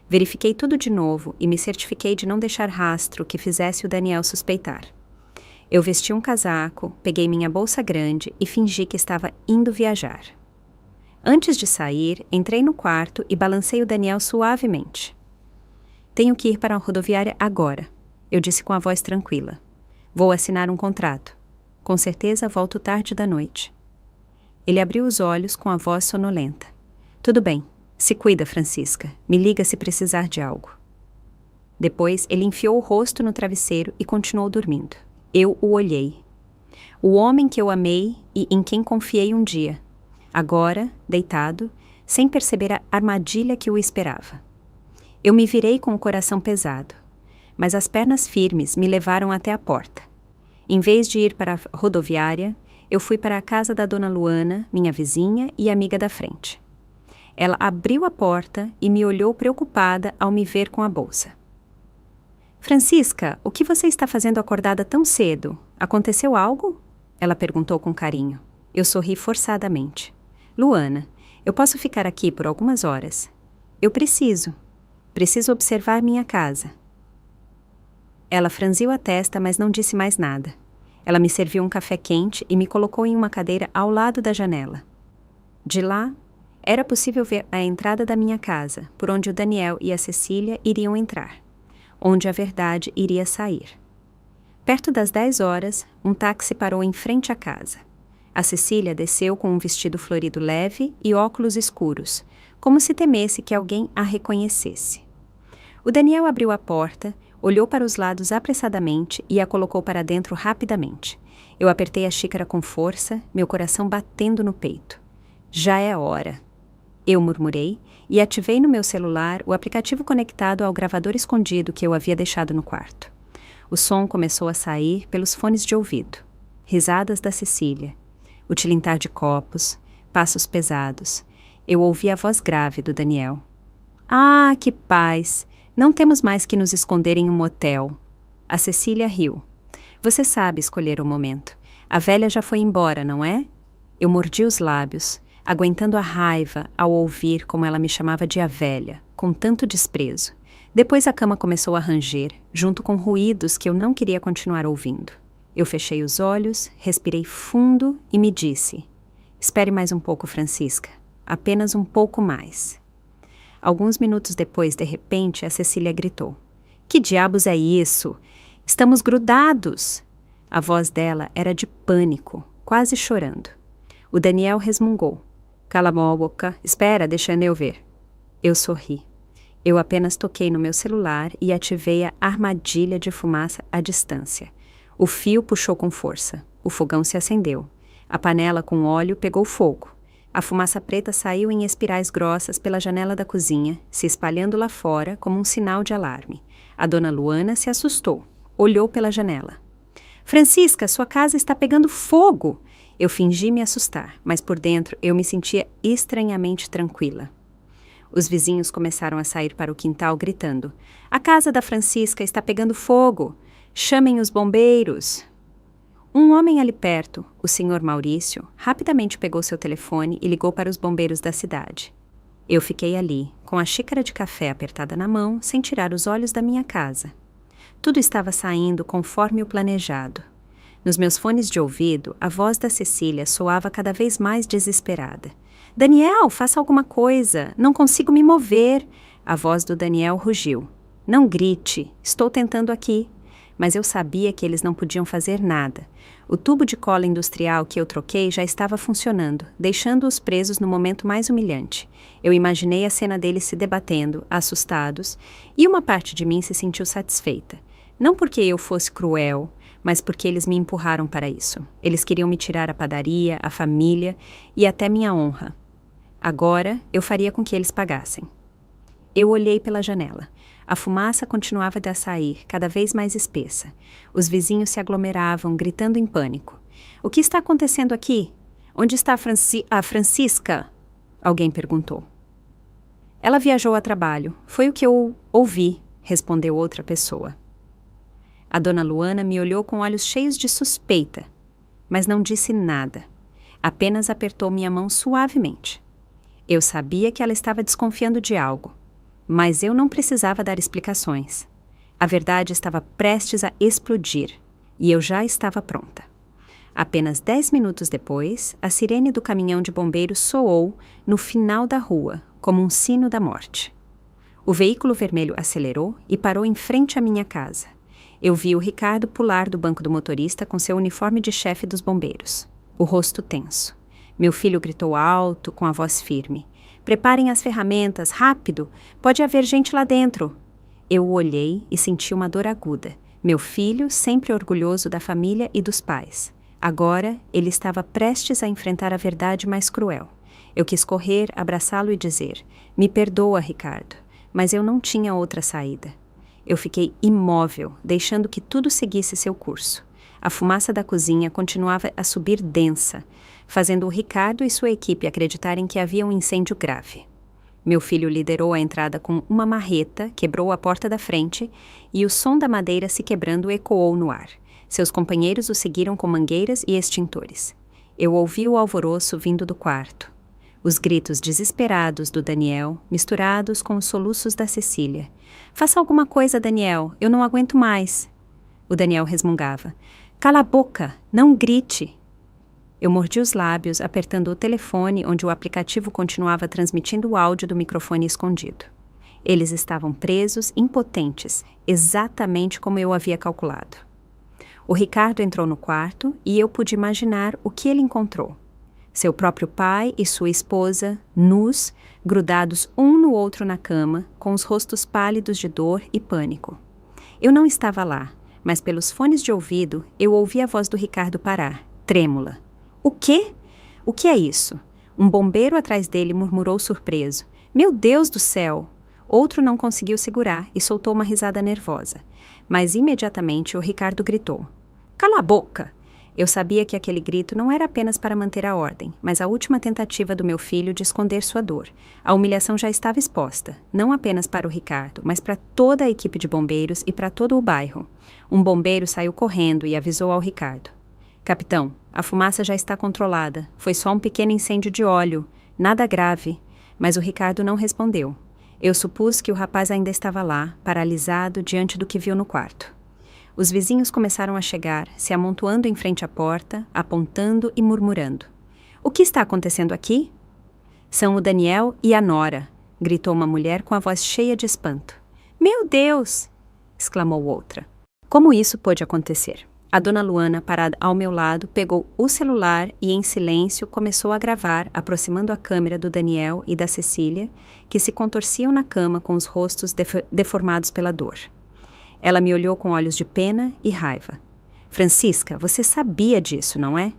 Verifiquei tudo de novo e me certifiquei de não deixar rastro que fizesse o Daniel suspeitar. Eu vesti um casaco, peguei minha bolsa grande e fingi que estava indo viajar. Antes de sair, entrei no quarto e balancei o Daniel suavemente. Tenho que ir para a rodoviária agora, eu disse com a voz tranquila. Vou assinar um contrato. Com certeza volto tarde da noite. Ele abriu os olhos com a voz sonolenta. Tudo bem. Se cuida, Francisca. Me liga se precisar de algo. Depois, ele enfiou o rosto no travesseiro e continuou dormindo. Eu o olhei. O homem que eu amei e em quem confiei um dia. Agora, deitado, sem perceber a armadilha que o esperava. Eu me virei com o coração pesado, mas as pernas firmes me levaram até a porta. Em vez de ir para a rodoviária, eu fui para a casa da dona Luana, minha vizinha e amiga da frente. Ela abriu a porta e me olhou preocupada ao me ver com a bolsa. Francisca, o que você está fazendo acordada tão cedo? Aconteceu algo? Ela perguntou com carinho. Eu sorri forçadamente. Luana, eu posso ficar aqui por algumas horas. Eu preciso. Preciso observar minha casa. Ela franziu a testa, mas não disse mais nada. Ela me serviu um café quente e me colocou em uma cadeira ao lado da janela. De lá, era possível ver a entrada da minha casa, por onde o Daniel e a Cecília iriam entrar, onde a verdade iria sair. Perto das 10 horas, um táxi parou em frente à casa. A Cecília desceu com um vestido florido leve e óculos escuros, como se temesse que alguém a reconhecesse. O Daniel abriu a porta, olhou para os lados apressadamente e a colocou para dentro rapidamente. Eu apertei a xícara com força, meu coração batendo no peito. Já é hora. Eu murmurei e ativei no meu celular o aplicativo conectado ao gravador escondido que eu havia deixado no quarto. O som começou a sair pelos fones de ouvido. Risadas da Cecília, o tilintar de copos, passos pesados. Eu ouvi a voz grave do Daniel. Ah, que paz! Não temos mais que nos esconder em um motel. A Cecília riu. Você sabe escolher o momento. A velha já foi embora, não é? Eu mordi os lábios, aguentando a raiva ao ouvir como ela me chamava de a velha, com tanto desprezo. Depois a cama começou a ranger, junto com ruídos que eu não queria continuar ouvindo. Eu fechei os olhos, respirei fundo e me disse: espere mais um pouco, Francisca. Apenas um pouco mais. Alguns minutos depois, de repente, a Cecília gritou. Que diabos é isso? Estamos grudados! A voz dela era de pânico, quase chorando. O Daniel resmungou. Cala a boca, espera, deixando eu ver. Eu sorri. Eu apenas toquei no meu celular e ativei a armadilha de fumaça à distância. O fio puxou com força. O fogão se acendeu. A panela com óleo pegou fogo. A fumaça preta saiu em espirais grossas pela janela da cozinha, se espalhando lá fora como um sinal de alarme. A dona Luana se assustou. Olhou pela janela. Francisca, sua casa está pegando fogo! Eu fingi me assustar, mas por dentro eu me sentia estranhamente tranquila. Os vizinhos começaram a sair para o quintal gritando. A casa da Francisca está pegando fogo! Chamem os bombeiros! Um homem ali perto, o senhor Maurício, rapidamente pegou seu telefone e ligou para os bombeiros da cidade. Eu fiquei ali, com a xícara de café apertada na mão, sem tirar os olhos da minha casa. Tudo estava saindo conforme o planejado. Nos meus fones de ouvido, a voz da Cecília soava cada vez mais desesperada. Daniel, faça alguma coisa! Não consigo me mover! A voz do Daniel rugiu. Não grite! Estou tentando aqui. Mas eu sabia que eles não podiam fazer nada. O tubo de cola industrial que eu troquei já estava funcionando, deixando-os presos no momento mais humilhante. Eu imaginei a cena deles se debatendo, assustados, e uma parte de mim se sentiu satisfeita. Não porque eu fosse cruel, mas porque eles me empurraram para isso. Eles queriam me tirar a padaria, a família e até minha honra. Agora, eu faria com que eles pagassem. Eu olhei pela janela. A fumaça continuava a sair, cada vez mais espessa. Os vizinhos se aglomeravam, gritando em pânico. O que está acontecendo aqui? Onde está a Francisca? Alguém perguntou. Ela viajou a trabalho. Foi o que eu ouvi, respondeu outra pessoa. A dona Luana me olhou com olhos cheios de suspeita, mas não disse nada. Apenas apertou minha mão suavemente. Eu sabia que ela estava desconfiando de algo. Mas eu não precisava dar explicações. A verdade estava prestes a explodir, e eu já estava pronta. Apenas 10 minutos depois, a sirene do caminhão de bombeiros soou no final da rua, como um sino da morte. O veículo vermelho acelerou e parou em frente à minha casa. Eu vi o Ricardo pular do banco do motorista com seu uniforme de chefe dos bombeiros, o rosto tenso. Meu filho gritou alto, com a voz firme. Preparem as ferramentas, rápido! Pode haver gente lá dentro! Eu o olhei e senti uma dor aguda. Meu filho, sempre orgulhoso da família e dos pais. Agora, ele estava prestes a enfrentar a verdade mais cruel. Eu quis correr, abraçá-lo e dizer: me perdoa, Ricardo. Mas eu não tinha outra saída. Eu fiquei imóvel, deixando que tudo seguisse seu curso. A fumaça da cozinha continuava a subir densa, fazendo o Ricardo e sua equipe acreditarem que havia um incêndio grave. Meu filho liderou a entrada com uma marreta, quebrou a porta da frente e o som da madeira se quebrando ecoou no ar. Seus companheiros o seguiram com mangueiras e extintores. Eu ouvi o alvoroço vindo do quarto. Os gritos desesperados do Daniel, misturados com os soluços da Cecília. Faça alguma coisa, Daniel, eu não aguento mais. O Daniel resmungava. Cala a boca, não grite. Eu mordi os lábios, apertando o telefone onde o aplicativo continuava transmitindo o áudio do microfone escondido. Eles estavam presos, impotentes, exatamente como eu havia calculado. O Ricardo entrou no quarto e eu pude imaginar o que ele encontrou. Seu próprio pai e sua esposa, nus, grudados um no outro na cama, com os rostos pálidos de dor e pânico. Eu não estava lá, mas pelos fones de ouvido eu ouvi a voz do Ricardo parar, trêmula. O quê? O que é isso? Um bombeiro atrás dele murmurou surpreso. Meu Deus do céu! Outro não conseguiu segurar e soltou uma risada nervosa. Mas imediatamente o Ricardo gritou. Cala a boca! Eu sabia que aquele grito não era apenas para manter a ordem, mas a última tentativa do meu filho de esconder sua dor. A humilhação já estava exposta, não apenas para o Ricardo, mas para toda a equipe de bombeiros e para todo o bairro. Um bombeiro saiu correndo e avisou ao Ricardo. Capitão, a fumaça já está controlada. Foi só um pequeno incêndio de óleo. Nada grave. Mas o Ricardo não respondeu. Eu supus que o rapaz ainda estava lá, paralisado diante do que viu no quarto. Os vizinhos começaram a chegar, se amontoando em frente à porta, apontando e murmurando. O que está acontecendo aqui? São o Daniel e a Nora, gritou uma mulher com a voz cheia de espanto. Meu Deus! Exclamou outra. Como isso pôde acontecer? A dona Luana, parada ao meu lado, pegou o celular e, em silêncio, começou a gravar, aproximando a câmera do Daniel e da Cecília, que se contorciam na cama com os rostos deformados pela dor. Ela me olhou com olhos de pena e raiva. Francisca, você sabia disso, não é?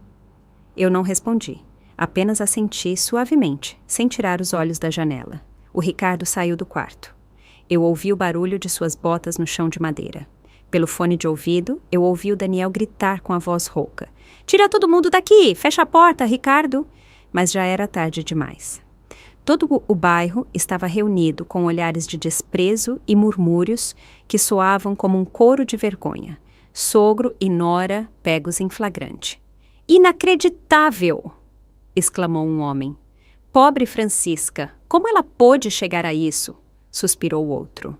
Eu não respondi. Apenas assenti suavemente, sem tirar os olhos da janela. O Ricardo saiu do quarto. Eu ouvi o barulho de suas botas no chão de madeira. Pelo fone de ouvido, eu ouvi o Daniel gritar com a voz rouca. Tira todo mundo daqui! Fecha a porta, Ricardo! Mas já era tarde demais. Todo o bairro estava reunido com olhares de desprezo e murmúrios que soavam como um coro de vergonha. Sogro e nora pegos em flagrante. Inacreditável! Exclamou um homem. Pobre Francisca, como ela pôde chegar a isso? Suspirou o outro.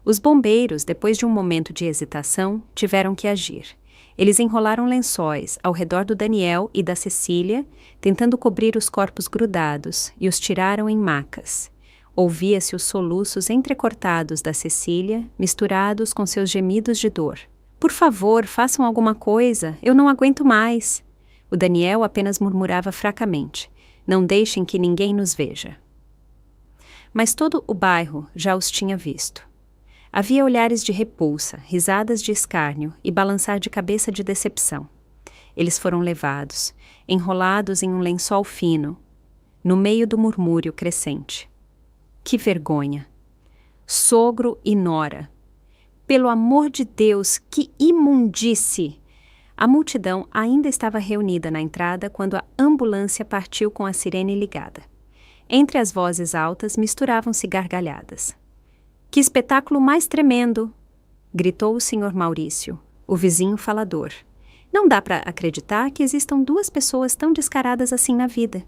Os bombeiros, depois de um momento de hesitação, tiveram que agir. Eles enrolaram lençóis ao redor do Daniel e da Cecília, tentando cobrir os corpos grudados, e os tiraram em macas. Ouvia-se os soluços entrecortados da Cecília, misturados com seus gemidos de dor. Por favor, façam alguma coisa, eu não aguento mais. O Daniel apenas murmurava fracamente. Não deixem que ninguém nos veja. Mas todo o bairro já os tinha visto. Havia olhares de repulsa, risadas de escárnio e balançar de cabeça de decepção. Eles foram levados, enrolados em um lençol fino, no meio do murmúrio crescente. Que vergonha! Sogro e nora! Pelo amor de Deus, que imundice! A multidão ainda estava reunida na entrada quando a ambulância partiu com a sirene ligada. Entre as vozes altas misturavam-se gargalhadas. Que espetáculo mais tremendo! Gritou o Sr. Maurício, o vizinho falador. Não dá para acreditar que existam duas pessoas tão descaradas assim na vida.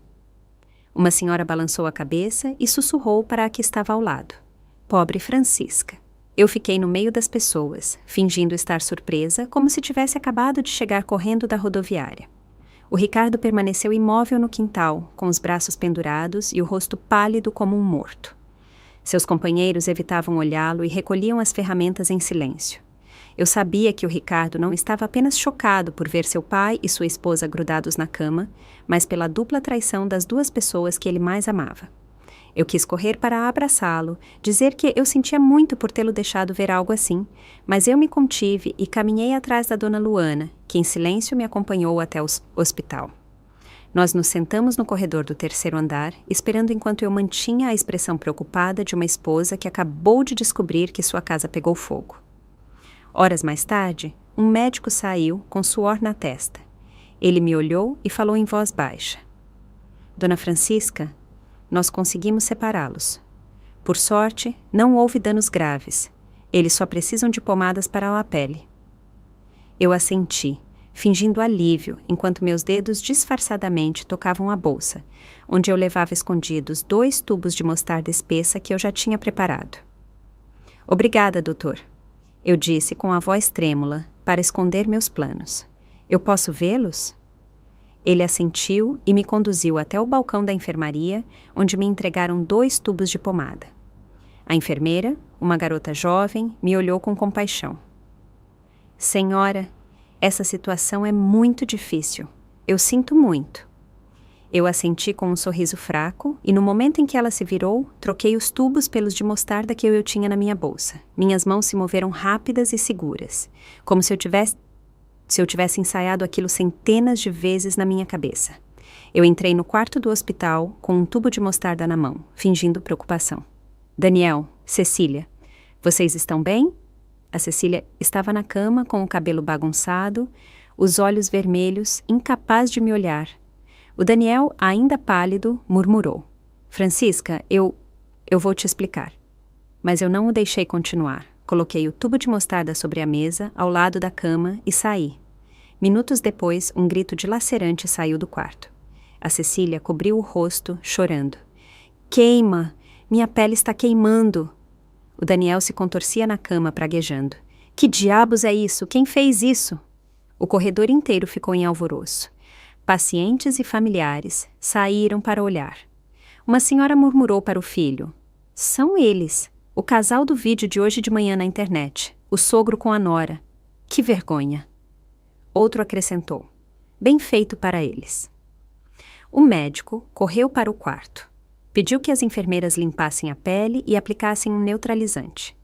Uma senhora balançou a cabeça e sussurrou para a que estava ao lado. Pobre Francisca. Eu fiquei no meio das pessoas, fingindo estar surpresa, como se tivesse acabado de chegar correndo da rodoviária. O Ricardo permaneceu imóvel no quintal, com os braços pendurados e o rosto pálido como um morto. Seus companheiros evitavam olhá-lo e recolhiam as ferramentas em silêncio. Eu sabia que o Ricardo não estava apenas chocado por ver seu pai e sua esposa grudados na cama, mas pela dupla traição das duas pessoas que ele mais amava. Eu quis correr para abraçá-lo, dizer que eu sentia muito por tê-lo deixado ver algo assim, mas eu me contive e caminhei atrás da dona Luana, que em silêncio me acompanhou até o hospital. Nós nos sentamos no corredor do terceiro andar, esperando enquanto eu mantinha a expressão preocupada de uma esposa que acabou de descobrir que sua casa pegou fogo. Horas mais tarde, um médico saiu com suor na testa. Ele me olhou e falou em voz baixa. Dona Francisca, nós conseguimos separá-los. Por sorte, não houve danos graves. Eles só precisam de pomadas para a pele. Eu assenti, fingindo alívio, enquanto meus dedos disfarçadamente tocavam a bolsa, onde eu levava escondidos 2 tubos de mostarda espessa que eu já tinha preparado. Obrigada, doutor. Eu disse com a voz trêmula, para esconder meus planos. Eu posso vê-los? Ele assentiu e me conduziu até o balcão da enfermaria, onde me entregaram 2 tubos de pomada. A enfermeira, uma garota jovem, me olhou com compaixão. Senhora, essa situação é muito difícil. Eu sinto muito. Eu assenti com um sorriso fraco e no momento em que ela se virou, troquei os tubos pelos de mostarda que eu tinha na minha bolsa. Minhas mãos se moveram rápidas e seguras, como se eu tivesse ensaiado aquilo centenas de vezes na minha cabeça. Eu entrei no quarto do hospital com um tubo de mostarda na mão, fingindo preocupação. Daniel, Cecília, vocês estão bem? A Cecília estava na cama com o cabelo bagunçado, os olhos vermelhos, incapaz de me olhar. O Daniel, ainda pálido, murmurou. Francisca, eu vou te explicar. Mas eu não o deixei continuar. Coloquei o tubo de mostarda sobre a mesa, ao lado da cama, e saí. Minutos depois, um grito dilacerante saiu do quarto. A Cecília cobriu o rosto, chorando. Queima! Minha pele está queimando! O Daniel se contorcia na cama, praguejando. Que diabos é isso? Quem fez isso? O corredor inteiro ficou em alvoroço. Pacientes e familiares saíram para olhar. Uma senhora murmurou para o filho. São eles, o casal do vídeo de hoje de manhã na internet, o sogro com a nora. Que vergonha. Outro acrescentou. Bem feito para eles. O médico correu para o quarto. Pediu que as enfermeiras limpassem a pele e aplicassem um neutralizante.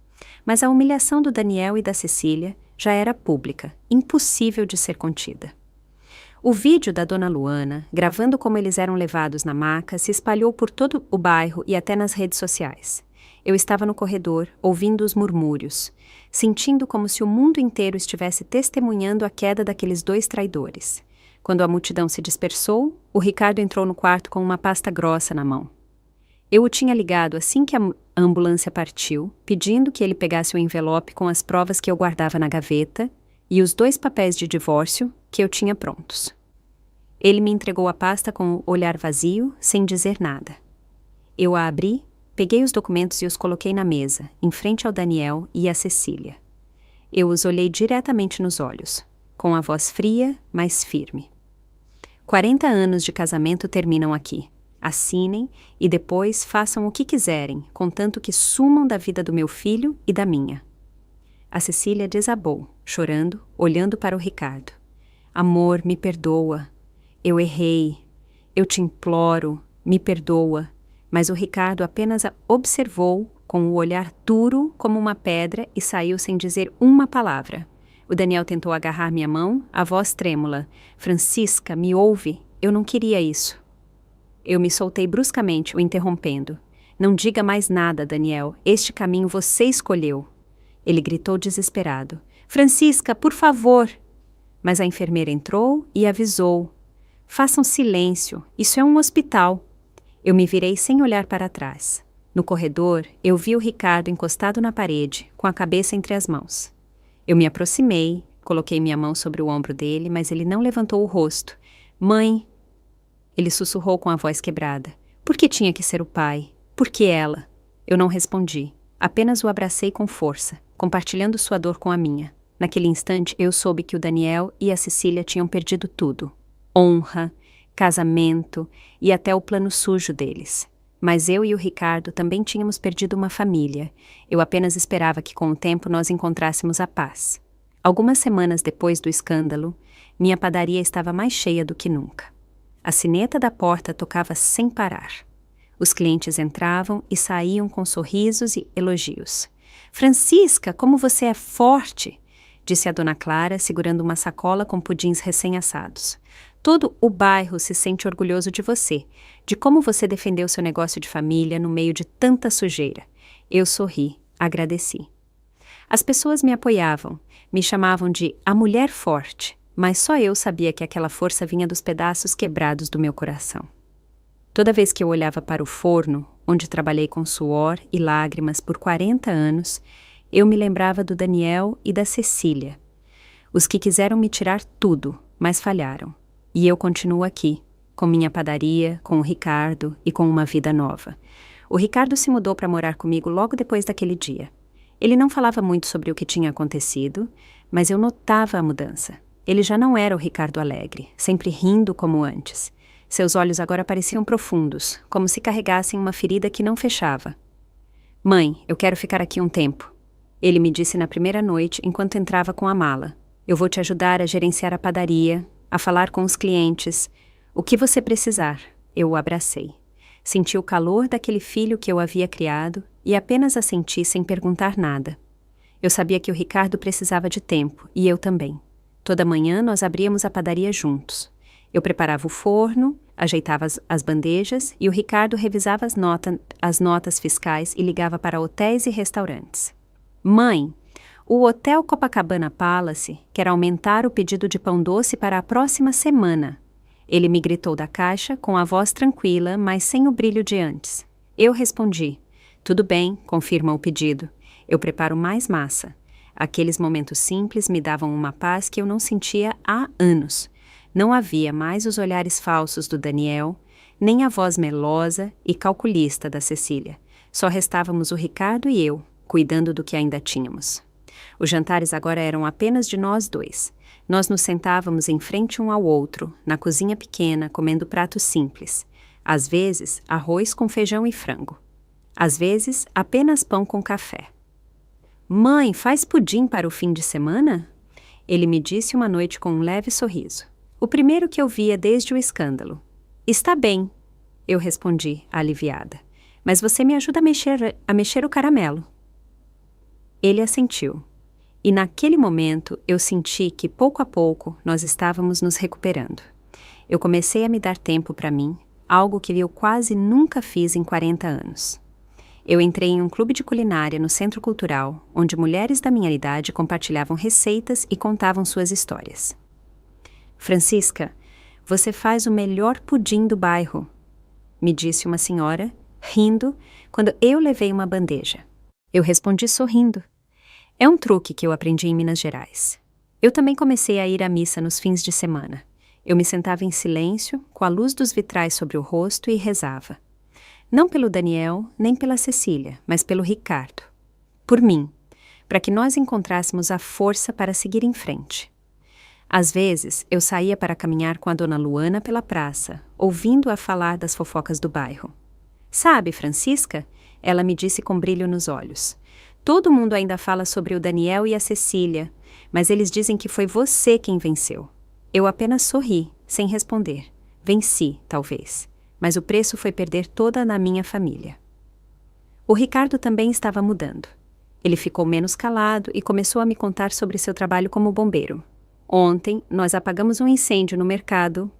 Mas a humilhação do Daniel e da Cecília já era pública, impossível de ser contida. O vídeo da dona Luana, gravando como eles eram levados na maca, se espalhou por todo o bairro e até nas redes sociais. Eu estava no corredor, ouvindo os murmúrios, sentindo como se o mundo inteiro estivesse testemunhando a queda daqueles 2 traidores. Quando a multidão se dispersou, o Ricardo entrou no quarto com uma pasta grossa na mão. Eu o tinha ligado assim que a ambulância partiu, pedindo que ele pegasse o envelope com as provas que eu guardava na gaveta e os 2 papéis de divórcio que eu tinha prontos. Ele me entregou a pasta com o olhar vazio, sem dizer nada. Eu a abri, peguei os documentos e os coloquei na mesa, em frente ao Daniel e à Cecília. Eu os olhei diretamente nos olhos, com a voz fria, mas firme. 40 anos de casamento terminam aqui. Assinem e depois façam o que quiserem, contanto que sumam da vida do meu filho e da minha. A Cecília desabou, chorando, olhando para o Ricardo. Amor, me perdoa. Eu errei. Eu te imploro, me perdoa. Mas o Ricardo apenas a observou com o olhar duro como uma pedra e saiu sem dizer uma palavra. O Daniel tentou agarrar minha mão, a voz trêmula. Francisca, me ouve? Eu não queria isso. Eu me soltei bruscamente, o interrompendo. Não diga mais nada, Daniel. Este caminho você escolheu. Ele gritou desesperado. Francisca, por favor! Mas a enfermeira entrou e avisou. Façam silêncio, isso é um hospital. Eu me virei sem olhar para trás. No corredor, eu vi o Ricardo encostado na parede, com a cabeça entre as mãos. Eu me aproximei, coloquei minha mão sobre o ombro dele, mas ele não levantou o rosto. Mãe! Ele sussurrou com a voz quebrada. Por que tinha que ser o pai? Por que ela? Eu não respondi. Apenas o abracei com força, compartilhando sua dor com a minha. Naquele instante, eu soube que o Daniel e a Cecília tinham perdido tudo. Honra, casamento e até o plano sujo deles. Mas eu e o Ricardo também tínhamos perdido uma família. Eu apenas esperava que com o tempo nós encontrássemos a paz. Algumas semanas depois do escândalo, minha padaria estava mais cheia do que nunca. A sineta da porta tocava sem parar. Os clientes entravam e saíam com sorrisos e elogios. "Francisca, como você é forte!", disse a dona Clara, segurando uma sacola com pudins recém-assados. "Todo o bairro se sente orgulhoso de você, de como você defendeu seu negócio de família no meio de tanta sujeira." Eu sorri, agradeci. As pessoas me apoiavam, me chamavam de a mulher forte, mas só eu sabia que aquela força vinha dos pedaços quebrados do meu coração. Toda vez que eu olhava para o forno, onde trabalhei com suor e lágrimas por 40 anos, eu me lembrava do Daniel e da Cecília. Os que quiseram me tirar tudo, mas falharam. E eu continuo aqui, com minha padaria, com o Ricardo e com uma vida nova. O Ricardo se mudou para morar comigo logo depois daquele dia. Ele não falava muito sobre o que tinha acontecido, mas eu notava a mudança. Ele já não era o Ricardo alegre, sempre rindo como antes. Seus olhos agora pareciam profundos, como se carregassem uma ferida que não fechava. "Mãe, eu quero ficar aqui um tempo", ele me disse na primeira noite enquanto entrava com a mala. "Eu vou te ajudar a gerenciar a padaria, a falar com os clientes. O que você precisar." Eu o abracei. Senti o calor daquele filho que eu havia criado e apenas assenti sem perguntar nada. Eu sabia que o Ricardo precisava de tempo, e eu também. Toda manhã nós abríamos a padaria juntos. Eu preparava o forno, ajeitava as bandejas e o Ricardo revisava as notas fiscais e ligava para hotéis e restaurantes. "Mãe, o Hotel Copacabana Palace quer aumentar o pedido de pão doce para a próxima semana." Ele me gritou da caixa com a voz tranquila, mas sem o brilho de antes. Eu respondi: "Tudo bem, confirma o pedido. Eu preparo mais massa." Aqueles momentos simples me davam uma paz que eu não sentia há anos. Não havia mais os olhares falsos do Daniel, nem a voz melosa e calculista da Cecília. Só restávamos o Ricardo e eu, cuidando do que ainda tínhamos. Os jantares agora eram apenas de nós dois. Nós nos sentávamos em frente um ao outro, na cozinha pequena, comendo pratos simples. Às vezes, arroz com feijão e frango. Às vezes, apenas pão com café. "Mãe, faz pudim para o fim de semana?" Ele me disse uma noite com um leve sorriso. O primeiro que eu via desde o escândalo. "Está bem", eu respondi, aliviada. "Mas você me ajuda a mexer o caramelo." Ele assentiu. E naquele momento eu senti que pouco a pouco nós estávamos nos recuperando. Eu comecei a me dar tempo para mim, algo que eu quase nunca fiz em 40 anos. Eu entrei em um clube de culinária no Centro Cultural, onde mulheres da minha idade compartilhavam receitas e contavam suas histórias. "Francisca, você faz o melhor pudim do bairro", me disse uma senhora, rindo, quando eu levei uma bandeja. Eu respondi sorrindo. É um truque que eu aprendi em Minas Gerais. Eu também comecei a ir à missa nos fins de semana. Eu me sentava em silêncio, com a luz dos vitrais sobre o rosto e rezava. Não pelo Daniel, nem pela Cecília, mas pelo Ricardo. Por mim, para que nós encontrássemos a força para seguir em frente. Às vezes, eu saía para caminhar com a dona Luana pela praça, ouvindo-a falar das fofocas do bairro. "Sabe, Francisca?", ela me disse com brilho nos olhos. "Todo mundo ainda fala sobre o Daniel e a Cecília, mas eles dizem que foi você quem venceu." Eu apenas sorri, sem responder. Venci, talvez, mas o preço foi perder toda a minha família. O Ricardo também estava mudando. Ele ficou menos calado e começou a me contar sobre seu trabalho como bombeiro. "Ontem, nós apagamos um incêndio no mercado",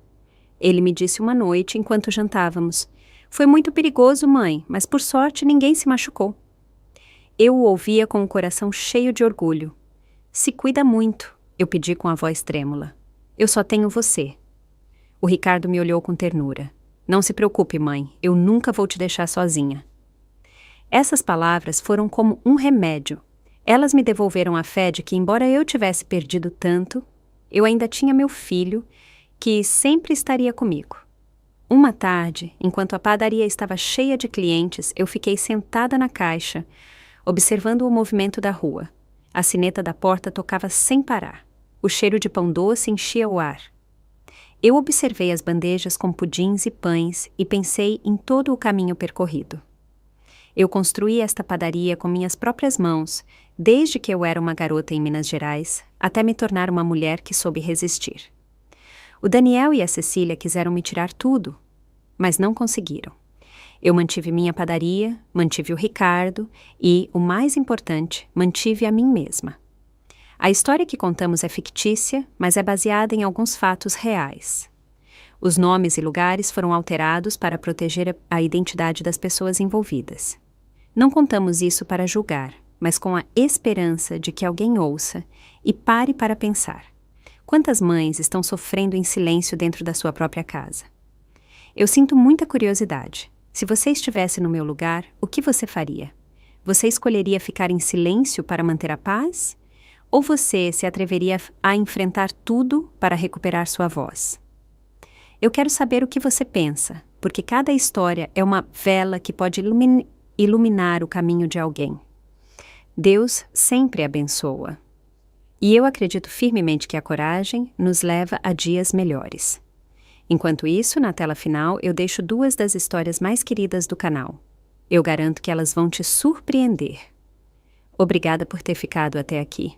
ele me disse uma noite enquanto jantávamos. "Foi muito perigoso, mãe, mas por sorte ninguém se machucou." Eu o ouvia com o coração cheio de orgulho. "Se cuida muito", eu pedi com a voz trêmula. "Eu só tenho você." O Ricardo me olhou com ternura. "Não se preocupe, mãe, eu nunca vou te deixar sozinha." Essas palavras foram como um remédio. Elas me devolveram a fé de que, embora eu tivesse perdido tanto, eu ainda tinha meu filho, que sempre estaria comigo. Uma tarde, enquanto a padaria estava cheia de clientes, eu fiquei sentada na caixa, observando o movimento da rua. A sineta da porta tocava sem parar. O cheiro de pão doce enchia o ar. Eu observei as bandejas com pudins e pães e pensei em todo o caminho percorrido. Eu construí esta padaria com minhas próprias mãos, desde que eu era uma garota em Minas Gerais, até me tornar uma mulher que soube resistir. O Daniel e a Cecília quiseram me tirar tudo, mas não conseguiram. Eu mantive minha padaria, mantive o Ricardo e, o mais importante, mantive a mim mesma. A história que contamos é fictícia, mas é baseada em alguns fatos reais. Os nomes e lugares foram alterados para proteger a identidade das pessoas envolvidas. Não contamos isso para julgar, mas com a esperança de que alguém ouça e pare para pensar. Quantas mães estão sofrendo em silêncio dentro da sua própria casa? Eu sinto muita curiosidade. Se você estivesse no meu lugar, o que você faria? Você escolheria ficar em silêncio para manter a paz? Ou você se atreveria a enfrentar tudo para recuperar sua voz? Eu quero saber o que você pensa, porque cada história é uma vela que pode iluminar o caminho de alguém. Deus sempre abençoa. E eu acredito firmemente que a coragem nos leva a dias melhores. Enquanto isso, na tela final, eu deixo 2 das histórias mais queridas do canal. Eu garanto que elas vão te surpreender. Obrigada por ter ficado até aqui.